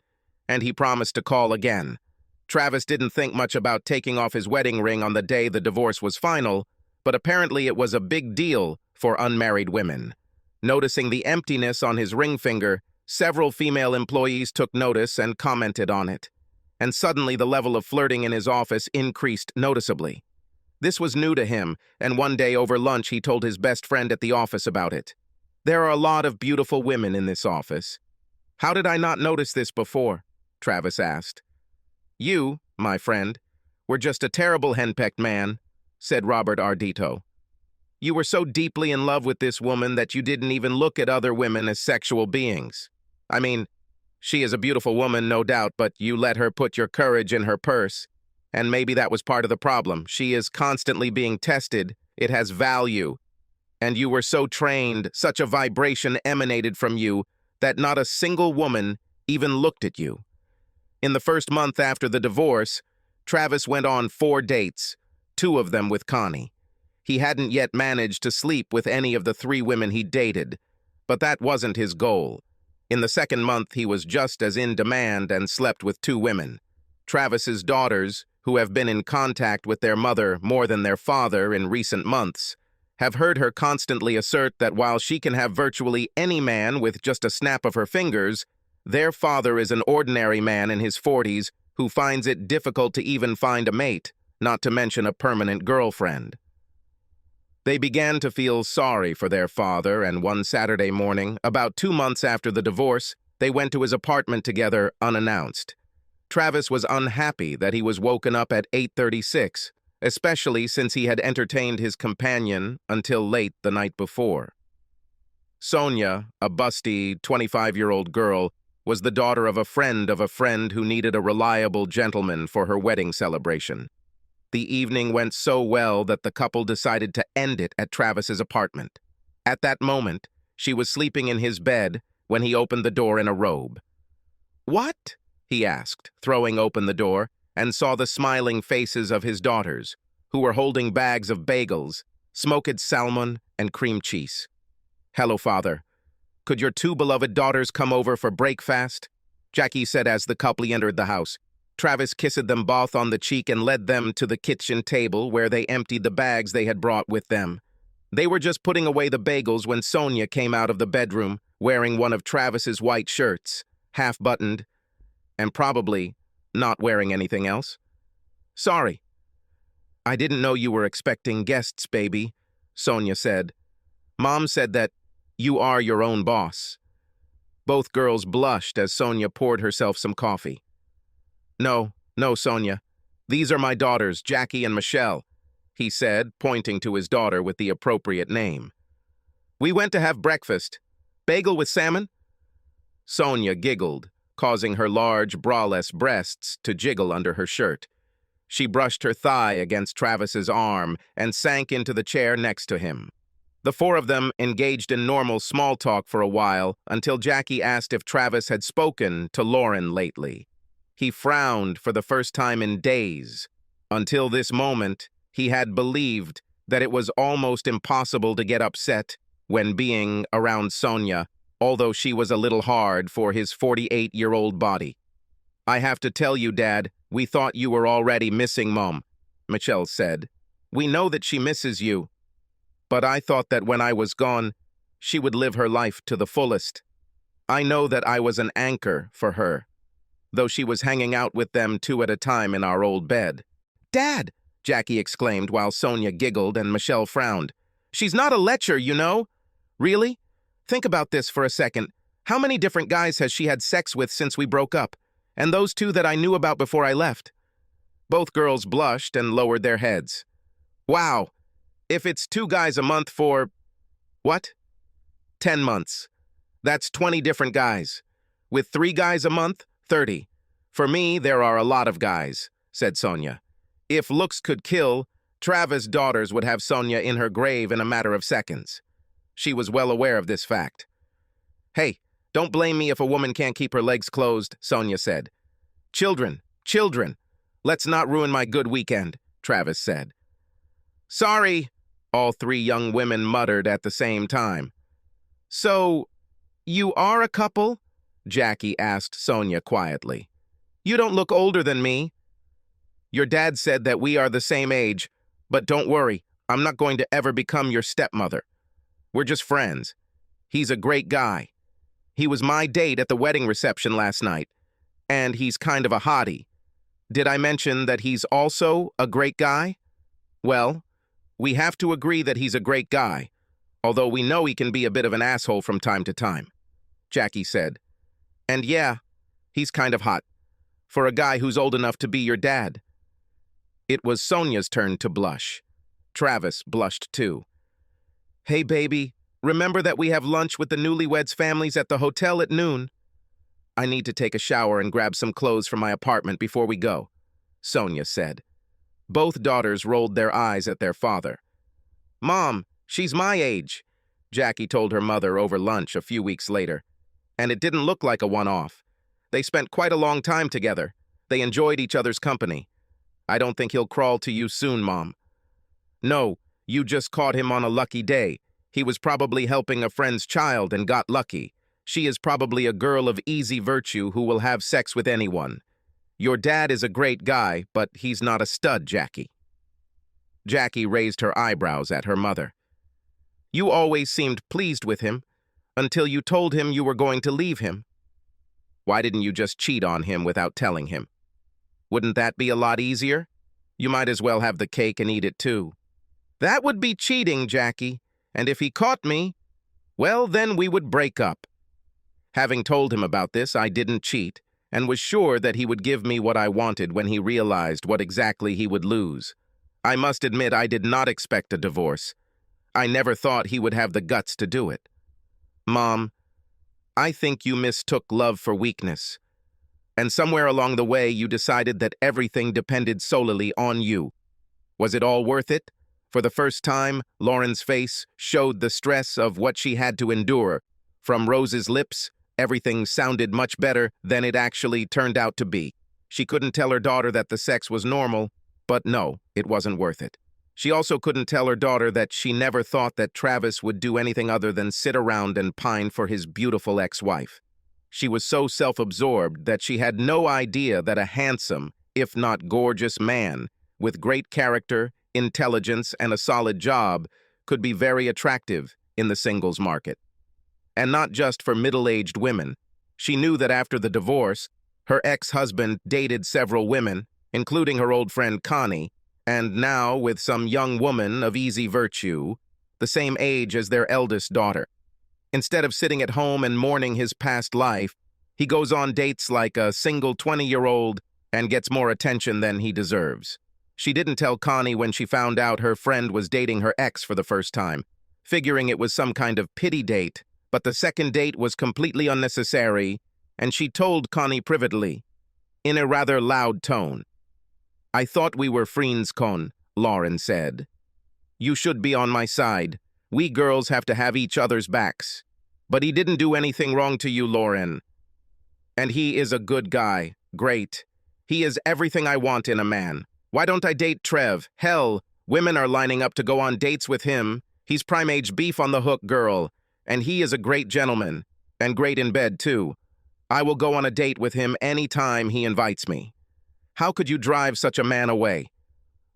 and he promised to call again. Travis didn't think much about taking off his wedding ring on the day the divorce was final, but apparently it was a big deal for unmarried women. Noticing the emptiness on his ring finger, several female employees took notice and commented on it. And suddenly the level of flirting in his office increased noticeably. This was new to him, and one day over lunch he told his best friend at the office about it. "There are a lot of beautiful women in this office. How did I not notice this before?" Travis asked. "You, my friend, were just a terrible henpecked man," said Robert Ardito. "You were so deeply in love with this woman that you didn't even look at other women as sexual beings. I mean, she is a beautiful woman, no doubt, but you let her put your courage in her purse. And maybe that was part of the problem. She is constantly being tested. It has value. And you were so trained, such a vibration emanated from you, that not a single woman even looked at you." In the first month after the divorce, Travis went on 4 dates, 2 of them with Connie. He hadn't yet managed to sleep with any of the 3 women he dated, but that wasn't his goal. In the second month, he was just as in demand and slept with 2 women. Travis's daughters, who have been in contact with their mother more than their father in recent months, have heard her constantly assert that while she can have virtually any man with just a snap of her fingers, their father is an ordinary man in his 40s who finds it difficult to even find a mate, not to mention a permanent girlfriend. They began to feel sorry for their father, and one Saturday morning, about 2 months after the divorce, they went to his apartment together unannounced. Travis was unhappy that he was woken up at 8:36, especially since he had entertained his companion until late the night before. Sonia, a busty, 25-year-old girl, was the daughter of a friend who needed a reliable gentleman for her wedding celebration. The evening went so well that the couple decided to end it at Travis's apartment. At that moment, she was sleeping in his bed when he opened the door in a robe. "What?" he asked, throwing open the door, and saw the smiling faces of his daughters, who were holding bags of bagels, smoked salmon, and cream cheese. "Hello, Father. Could your 2 beloved daughters come over for breakfast?" Jackie said as the couple entered the house. Travis kissed them both on the cheek and led them to the kitchen table where they emptied the bags they had brought with them. They were just putting away the bagels when Sonia came out of the bedroom, wearing one of Travis's white shirts, half-buttoned, and probably not wearing anything else. "Sorry. I didn't know you were expecting guests, baby," Sonia said. "Mom said that you are your own boss." Both girls blushed as Sonia poured herself some coffee. No, Sonia. These are my daughters, Jackie and Michelle," he said, pointing to his daughter with the appropriate name. "We went to have breakfast. Bagel with salmon?" Sonia giggled, causing her large, braless breasts to jiggle under her shirt. She brushed her thigh against Travis's arm and sank into the chair next to him. The four of them engaged in normal small talk for a while until Jackie asked if Travis had spoken to Lauren lately. He frowned for the first time in days. Until this moment, he had believed that it was almost impossible to get upset when being around Sonia, although she was a little hard for his 48-year-old body. "I have to tell you, Dad, we thought you were already missing Mom," Michelle said. "We know that she misses you, but I thought that when I was gone, she would live her life to the fullest. I know that I was an anchor for her, though she was hanging out with them two at a time in our old bed." "Dad!" Jackie exclaimed while Sonia giggled and Michelle frowned. "She's not a lecher, you know." "Really? Think about this for a second. How many different guys has she had sex with since we broke up? And those two that I knew about before I left?" Both girls blushed and lowered their heads. "Wow. If it's 2 guys a month for, what? 10 months. That's 20 different guys. With 3 guys a month, 30. For me, there are a lot of guys," said Sonia. If looks could kill, Travis' daughters would have Sonia in her grave in a matter of seconds. She was well aware of this fact. "Hey, don't blame me if a woman can't keep her legs closed," Sonia said. Children. Let's not ruin my good weekend," Travis said. "Sorry," all 3 young women muttered at the same time. "So, you are a couple?" Jackie asked Sonia quietly. "You don't look older than me." "Your dad said that we are the same age, but don't worry, I'm not going to ever become your stepmother. We're just friends. He's a great guy. He was my date at the wedding reception last night, and he's kind of a hottie. Did I mention that he's also a great guy? Well, we have to agree that he's a great guy, although we know he can be a bit of an asshole from time to time," Jackie said. "And yeah, he's kind of hot, for a guy who's old enough to be your dad." It was Sonia's turn to blush. Travis blushed too. "Hey, baby, remember that we have lunch with the newlyweds' families at the hotel at noon?" "I need to take a shower and grab some clothes from my apartment before we go," Sonia said. Both daughters rolled their eyes at their father. "Mom, she's my age," Jackie told her mother over lunch a few weeks later. And it didn't look like a one-off. They spent quite a long time together. They enjoyed each other's company. "I don't think he'll crawl to you soon, Mom." "No, you just caught him on a lucky day. He was probably helping a friend's child and got lucky. She is probably a girl of easy virtue who will have sex with anyone. Your dad is a great guy, but he's not a stud, Jackie." Jackie raised her eyebrows at her mother. "You always seemed pleased with him, until you told him you were going to leave him. Why didn't you just cheat on him without telling him? Wouldn't that be a lot easier? You might as well have the cake and eat it too." "That would be cheating, Jackie, and if he caught me, well, then we would break up." Having told him about this, I didn't cheat, and was sure that he would give me what I wanted when he realized what exactly he would lose. I must admit I did not expect a divorce. I never thought he would have the guts to do it. Mom, I think you mistook love for weakness. And somewhere along the way, you decided that everything depended solely on you. Was it all worth it? For the first time, Lauren's face showed the stress of what she had to endure. From Rose's lips, everything sounded much better than it actually turned out to be. She couldn't tell her daughter that the sex was normal, but no, it wasn't worth it. She also couldn't tell her daughter that she never thought that Travis would do anything other than sit around and pine for his beautiful ex-wife. She was so self-absorbed that she had no idea that a handsome, if not gorgeous man, with great character, intelligence, and a solid job could be very attractive in the singles market. And not just for middle-aged women. She knew that after the divorce, her ex-husband dated several women, including her old friend Connie, and now with some young woman of easy virtue, the same age as their eldest daughter. Instead of sitting at home and mourning his past life, he goes on dates like a single 20-year-old and gets more attention than he deserves. She didn't tell Connie when she found out her friend was dating her ex for the first time, figuring it was some kind of pity date, but the second date was completely unnecessary, and she told Connie privately, in a rather loud tone. "I thought we were friends, Con," Lauren said. "You should be on my side. We girls have to have each other's backs. But he didn't do anything wrong to you, Lauren. And he is a good guy. Great. He is everything I want in a man. Why don't I date Trev? Hell, women are lining up to go on dates with him. He's prime-age beef on the hook, girl. And he is a great gentleman. And great in bed, too. I will go on a date with him any time he invites me." How could you drive such a man away?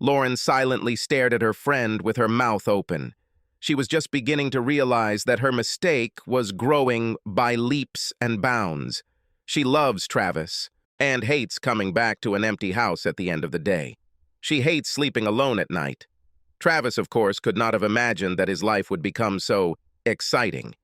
Lauren silently stared at her friend with her mouth open. She was just beginning to realize that her mistake was growing by leaps and bounds. She loves Travis and hates coming back to an empty house at the end of the day. She hates sleeping alone at night. Travis, of course, could not have imagined that his life would become so exciting.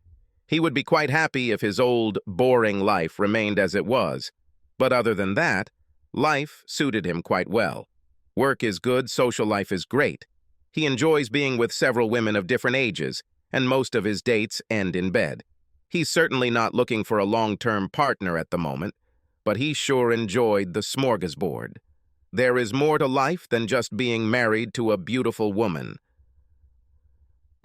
He would be quite happy if his old, boring life remained as it was. But other than that, life suited him quite well. Work is good, social life is great. He enjoys being with several women of different ages, and most of his dates end in bed. He's certainly not looking for a long-term partner at the moment, but he sure enjoyed the smorgasbord. There is more to life than just being married to a beautiful woman.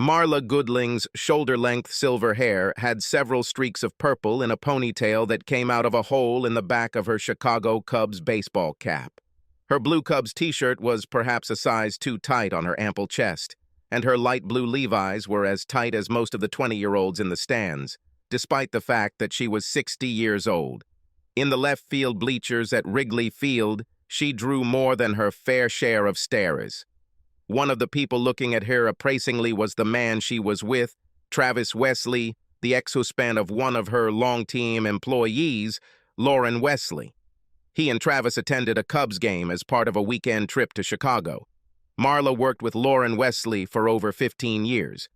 Marla Goodling's shoulder-length silver hair had several streaks of purple in a ponytail that came out of a hole in the back of her Chicago Cubs baseball cap. Her blue Cubs t-shirt was perhaps a size too tight on her ample chest, and her light blue Levi's were as tight as most of the 20-year-olds in the stands, despite the fact that she was 60 years old. In the left field bleachers at Wrigley Field, she drew more than her fair share of starers. One of the people looking at her appraisingly was the man she was with, Travis Wesley, the ex-husband of one of her long-team employees, Lauren Wesley. He and Travis attended a Cubs game as part of a weekend trip to Chicago. Marla worked with Lauren Wesley for over 15 years.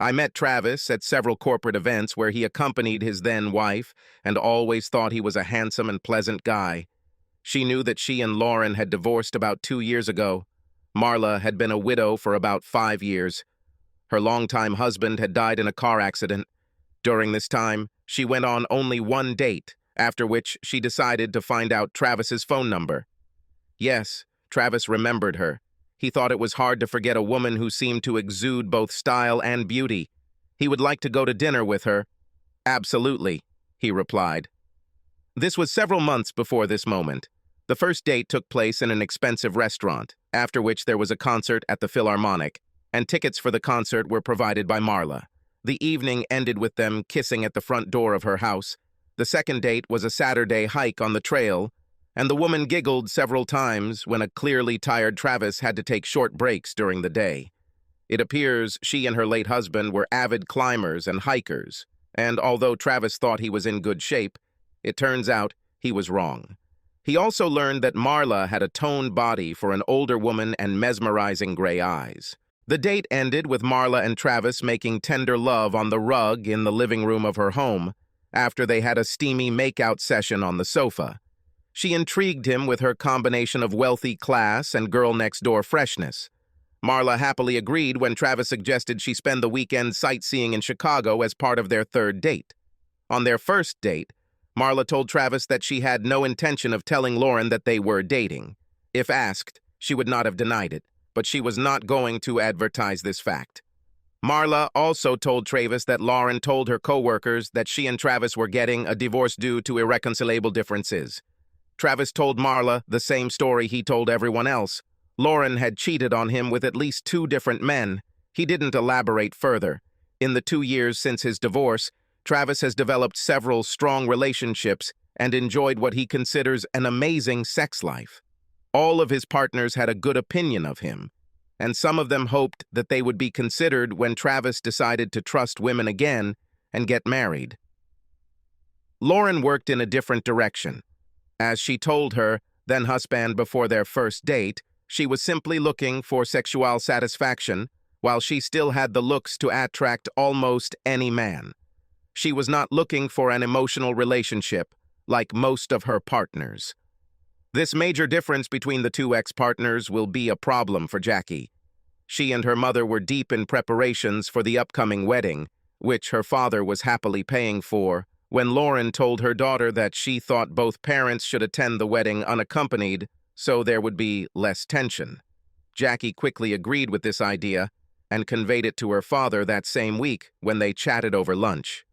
I met Travis at several corporate events where he accompanied his then-wife and always thought he was a handsome and pleasant guy. She knew that she and Lauren had divorced about 2 years ago. Marla had been a widow for about 5 years. Her longtime husband had died in a car accident. During this time, she went on only one date, after which she decided to find out Travis's phone number. Yes, Travis remembered her. He thought it was hard to forget a woman who seemed to exude both style and beauty. He would like to go to dinner with her. "Absolutely," he replied. This was several months before this moment. The first date took place in an expensive restaurant, after which there was a concert at the Philharmonic, and tickets for the concert were provided by Marla. The evening ended with them kissing at the front door of her house. The second date was a Saturday hike on the trail, and the woman giggled several times when a clearly tired Travis had to take short breaks during the day. It appears she and her late husband were avid climbers and hikers, and although Travis thought he was in good shape, it turns out he was wrong. He also learned that Marla had a toned body for an older woman and mesmerizing gray eyes. The date ended with Marla and Travis making tender love on the rug in the living room of her home, after they had a steamy makeout session on the sofa. She intrigued him with her combination of wealthy class and girl-next-door freshness. Marla happily agreed when Travis suggested she spend the weekend sightseeing in Chicago as part of their third date. On their first date, Marla told Travis that she had no intention of telling Lauren that they were dating. If asked, she would not have denied it, but she was not going to advertise this fact. Marla also told Travis that Lauren told her co-workers that she and Travis were getting a divorce due to irreconcilable differences. Travis told Marla the same story he told everyone else. Lauren had cheated on him with at least 2 different men. He didn't elaborate further. In the 2 years since his divorce, Travis has developed several strong relationships and enjoyed what he considers an amazing sex life. All of his partners had a good opinion of him, and some of them hoped that they would be considered when Travis decided to trust women again and get married. Lauren worked in a different direction. As she told her then-husband before their first date, she was simply looking for sexual satisfaction, while she still had the looks to attract almost any man. She was not looking for an emotional relationship, like most of her partners. This major difference between the two ex-partners will be a problem for Jackie. She and her mother were deep in preparations for the upcoming wedding, which her father was happily paying for, when Lauren told her daughter that she thought both parents should attend the wedding unaccompanied so there would be less tension. Jackie quickly agreed with this idea and conveyed it to her father that same week when they chatted over lunch.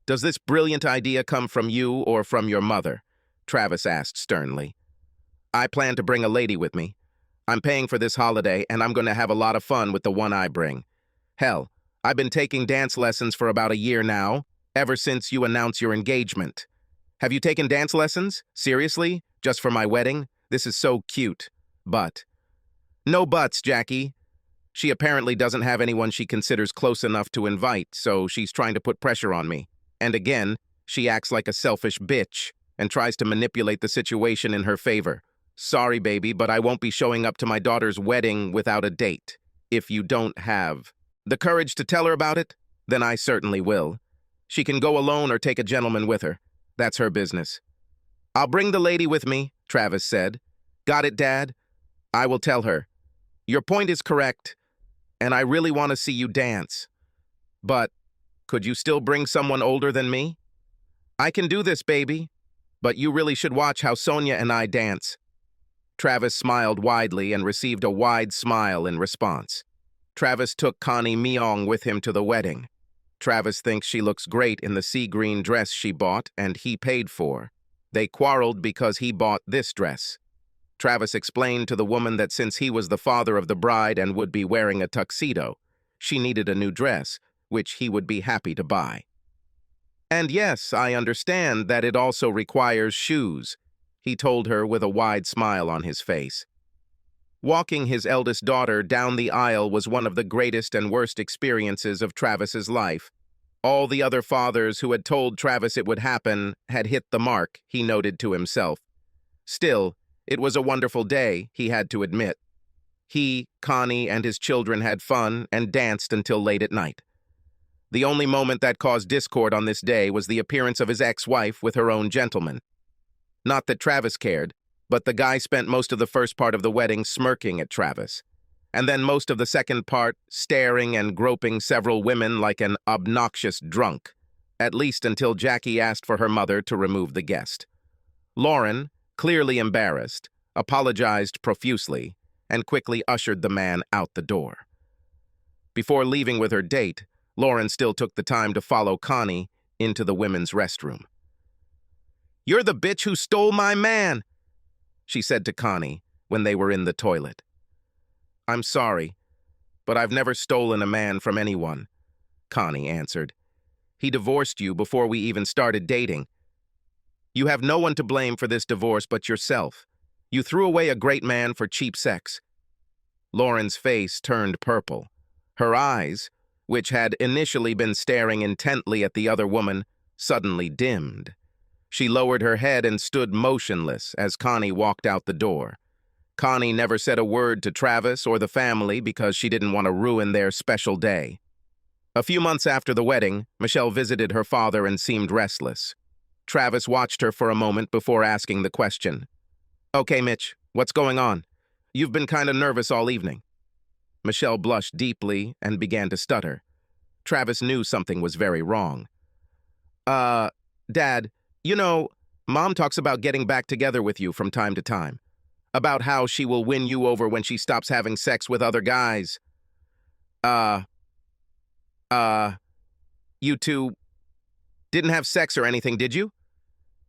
"Does this brilliant idea come from you or from your mother?" Travis asked sternly. "I plan to bring a lady with me. I'm paying for this holiday, and I'm going to have a lot of fun with the one I bring. Hell, I've been taking dance lessons for about a year now, ever since you announced your engagement. Have you taken dance lessons? Seriously? Just for my wedding? This is so cute. But..." "No buts, Jackie. She apparently doesn't have anyone she considers close enough to invite, so she's trying to put pressure on me. And again, she acts like a selfish bitch and tries to manipulate the situation in her favor. Sorry, baby, but I won't be showing up to my daughter's wedding without a date. If you don't have the courage to tell her about it, then I certainly will. She can go alone or take a gentleman with her. That's her business." "I'll bring the lady with me," Travis said. "Got it, Dad? I will tell her. Your point is correct, and I really want to see you dance. But could you still bring someone older than me?" "I can do this, baby, but you really should watch how Sonia and I dance." Travis smiled widely and received a wide smile in response. Travis took Connie Myong with him to the wedding. Travis thinks she looks great in the sea green dress she bought and he paid for. They quarreled because he bought this dress. Travis explained to the woman that since he was the father of the bride and would be wearing a tuxedo, she needed a new dress, which he would be happy to buy. "And yes, I understand that it also requires shoes," he told her with a wide smile on his face. Walking his eldest daughter down the aisle was one of the greatest and worst experiences of Travis's life. All the other fathers who had told Travis it would happen had hit the mark, he noted to himself. Still, it was a wonderful day, he had to admit. He, Connie, and his children had fun and danced until late at night. The only moment that caused discord on this day was the appearance of his ex-wife with her own gentleman. Not that Travis cared, but the guy spent most of the first part of the wedding smirking at Travis, and then most of the second part staring and groping several women like an obnoxious drunk, at least until Jackie asked for her mother to remove the guest. Lauren, clearly embarrassed, apologized profusely and quickly ushered the man out the door. Before leaving with her date, Lauren still took the time to follow Connie into the women's restroom. "You're the bitch who stole my man," she said to Connie when they were in the toilet. "I'm sorry, but I've never stolen a man from anyone," Connie answered. "He divorced you before we even started dating. You have no one to blame for this divorce but yourself. You threw away a great man for cheap sex." Lauren's face turned purple. Her eyes, which had initially been staring intently at the other woman, suddenly dimmed. She lowered her head and stood motionless as Connie walked out the door. Connie never said a word to Travis or the family because she didn't want to ruin their special day. A few months after the wedding, Michelle visited her father and seemed restless. Travis watched her for a moment before asking the question. "Okay, Mitch, what's going on? You've been kind of nervous all evening." Michelle blushed deeply and began to stutter. Travis knew something was very wrong. Dad, you know, Mom talks about getting back together with you from time to time. About how she will win you over when she stops having sex with other guys. You two didn't have sex or anything, did you?"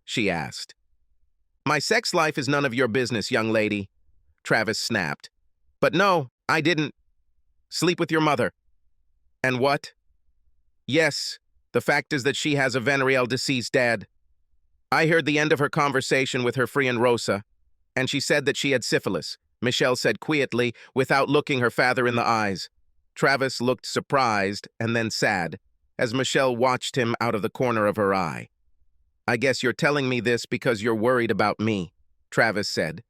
she asked. "My sex life is none of your business, young lady," Travis snapped. "But no, I didn't sleep with your mother." "And what?" "Yes, The fact is that she has a venereal disease, Dad. I heard the end of her conversation with her friend Rosa, and she said that she had syphilis, Michelle said quietly, without looking her father in the eyes. Travis looked surprised and then sad, as Michelle watched him out of the corner of her eye. I guess you're telling me this because you're worried about me, Travis said.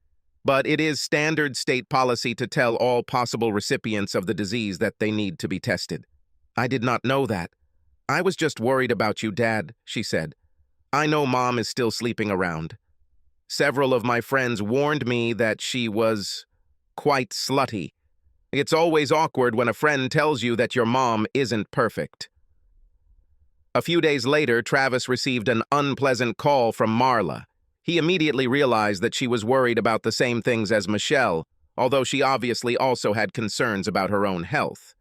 But it is standard state policy to tell all possible recipients of the disease that they need to be tested. I did not know that. I was just worried about you, Dad, she said. I know Mom is still sleeping around. Several of my friends warned me that she was quite slutty. It's always awkward when a friend tells you that your mom isn't perfect. A few days later, Travis received an unpleasant call from Marla. He immediately realized that she was worried about the same things as Michelle, although she obviously also had concerns about her own health.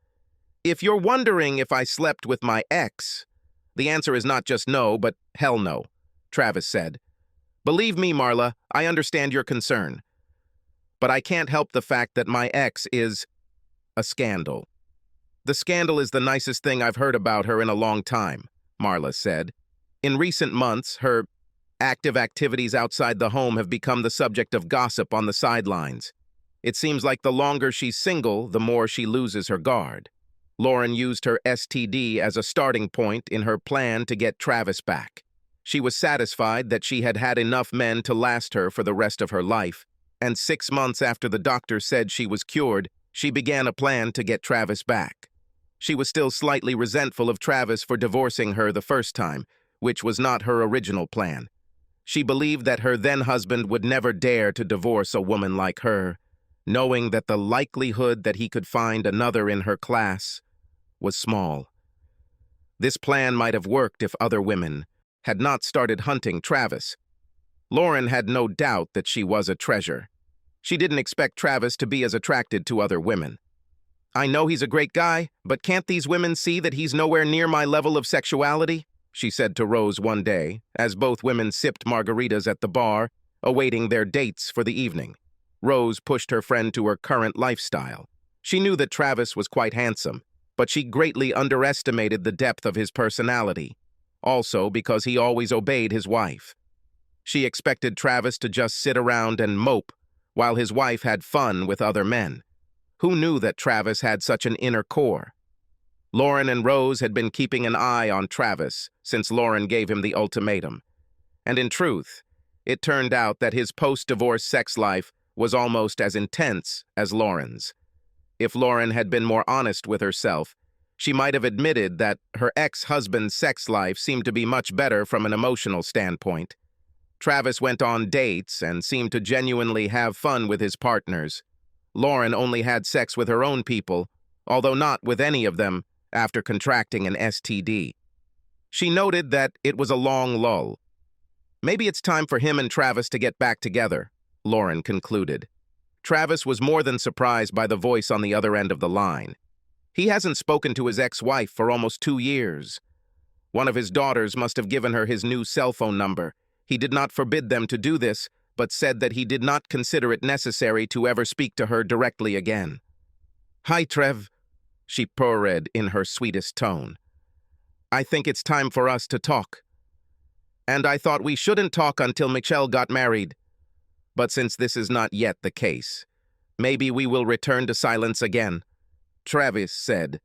If you're wondering if I slept with my ex, the answer is not just no, but hell no, Travis said. Believe me, Marla, I understand your concern. But I can't help the fact that my ex is a scandal. The scandal is the nicest thing I've heard about her in a long time, Marla said. In recent months, her active activities outside the home have become the subject of gossip on the sidelines. It seems like the longer she's single, the more she loses her guard. Lauren used her STD as a starting point in her plan to get Travis back. She was satisfied that she had had enough men to last her for the rest of her life, and 6 months after the doctor said she was cured, she began a plan to get Travis back. She was still slightly resentful of Travis for divorcing her the first time, which was not her original plan. She believed that her then-husband would never dare to divorce a woman like her, knowing that the likelihood that he could find another in her class was small. This plan might have worked if other women had not started hunting Travis. Lauren had no doubt that she was a treasure. She didn't expect Travis to be as attracted to other women. I know he's a great guy, but can't these women see that he's nowhere near my level of sexuality? She said to Rose one day, as both women sipped margaritas at the bar, awaiting their dates for the evening. Rose pushed her friend to her current lifestyle. She knew that Travis was quite handsome, but she greatly underestimated the depth of his personality, also because he always obeyed his wife. She expected Travis to just sit around and mope while his wife had fun with other men. Who knew that Travis had such an inner core? Lauren and Rose had been keeping an eye on Travis since Lauren gave him the ultimatum. And in truth, it turned out that his post-divorce sex life was almost as intense as Lauren's. If Lauren had been more honest with herself, she might have admitted that her ex-husband's sex life seemed to be much better from an emotional standpoint. Travis went on dates and seemed to genuinely have fun with his partners. Lauren only had sex with her own people, although not with any of them after contracting an STD. She noted that it was a long lull. Maybe it's time for him and Travis to get back together, Lauren concluded. Travis was more than surprised by the voice on the other end of the line. He hasn't spoken to his ex-wife for almost 2 years. One of his daughters must have given her his new cell phone number. He did not forbid them to do this, but said that he did not consider it necessary to ever speak to her directly again. Hi, Trev, she purred in her sweetest tone. I think it's time for us to talk. And I thought we shouldn't talk until Michelle got married. But since this is not yet the case, maybe we will return to silence again, Travis said.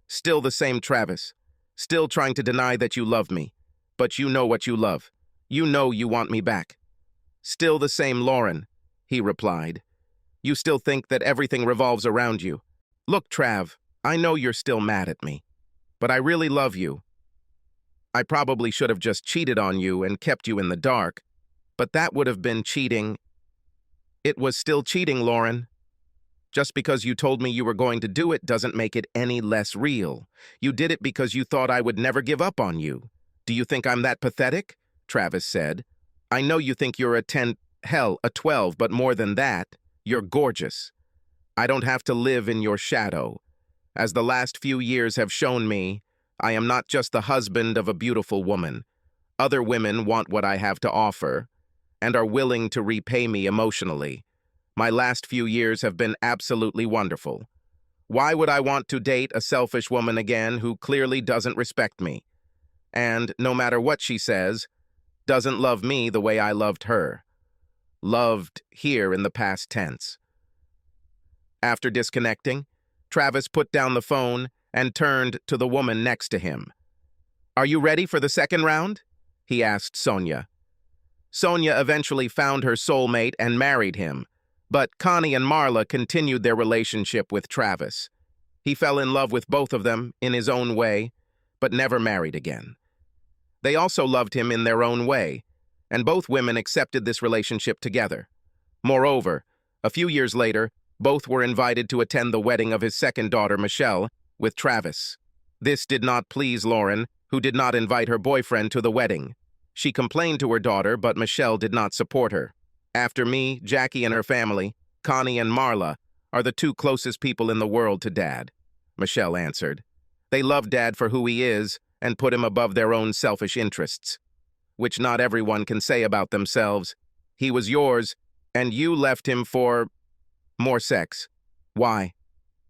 Still the same Travis, still trying to deny that you love me, but you know what you love. You know you want me back. Still the same Lauren, he replied. You still think that everything revolves around you. Look, Trav, I know you're still mad at me, but I really love you. I probably should have just cheated on you and kept you in the dark, but that would have been cheating. It was still cheating, Lauren. Just because you told me you were going to do it doesn't make it any less real. You did it because you thought I would never give up on you. Do you think I'm that pathetic? Travis said. I know you think you're a 10, hell, a 12, but more than that, you're gorgeous. I don't have to live in your shadow. As the last few years have shown me, I am not just the husband of a beautiful woman. Other women want what I have to offer and are willing to repay me emotionally. My last few years have been absolutely wonderful. Why would I want to date a selfish woman again who clearly doesn't respect me? and, no matter what she says, doesn't love me the way I loved her. Loved here in the past tense. After disconnecting, Travis put down the phone and turned to the woman next to him. "Are you ready for the second round?" he asked Sonia. Sonia eventually found her soulmate and married him, but Connie and Marla continued their relationship with Travis. He fell in love with both of them in his own way, but never married again. They also loved him in their own way, and both women accepted this relationship together. Moreover, a few years later, both were invited to attend the wedding of his second daughter, Michelle, with Travis. This did not please Lauren, who did not invite her boyfriend to the wedding. She complained to her daughter, but Michelle did not support her. "After me, Jackie and her family, Connie and Marla, are the two closest people in the world to Dad," Michelle answered. "They love Dad for who he is and put him above their own selfish interests, which not everyone can say about themselves. He was yours, and you left him for more sex. Why?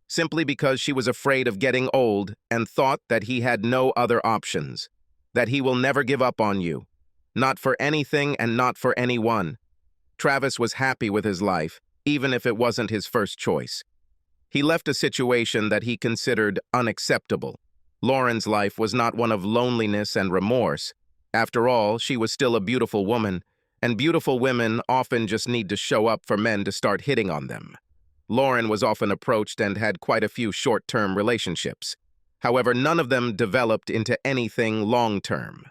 Simply because she was afraid of getting old and thought that he had no other options, that he will never give up on you. Not for anything and not for anyone." Travis was happy with his life, even if it wasn't his first choice. He left a situation that he considered unacceptable. Lauren's life was not one of loneliness and remorse. After all, she was still a beautiful woman, and beautiful women often just need to show up for men to start hitting on them. Lauren was often approached and had quite a few short-term relationships. However, none of them developed into anything long-term.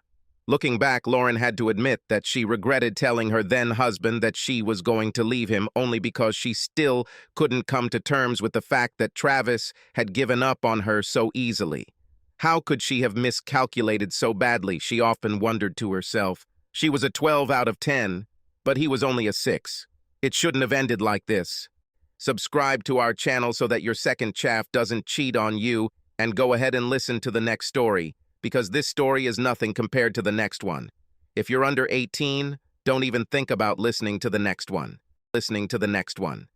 Looking back, Lauren had to admit that she regretted telling her then-husband that she was going to leave him only because she still couldn't come to terms with the fact that Travis had given up on her so easily. How could she have miscalculated so badly, she often wondered to herself. She was a 12 out of 10, but he was only a 6. It shouldn't have ended like this. Subscribe to our channel so that your second chaff doesn't cheat on you, and go ahead and listen to the next story, because this story is nothing compared to the next one. If you're under 18, don't even think about listening to the next one.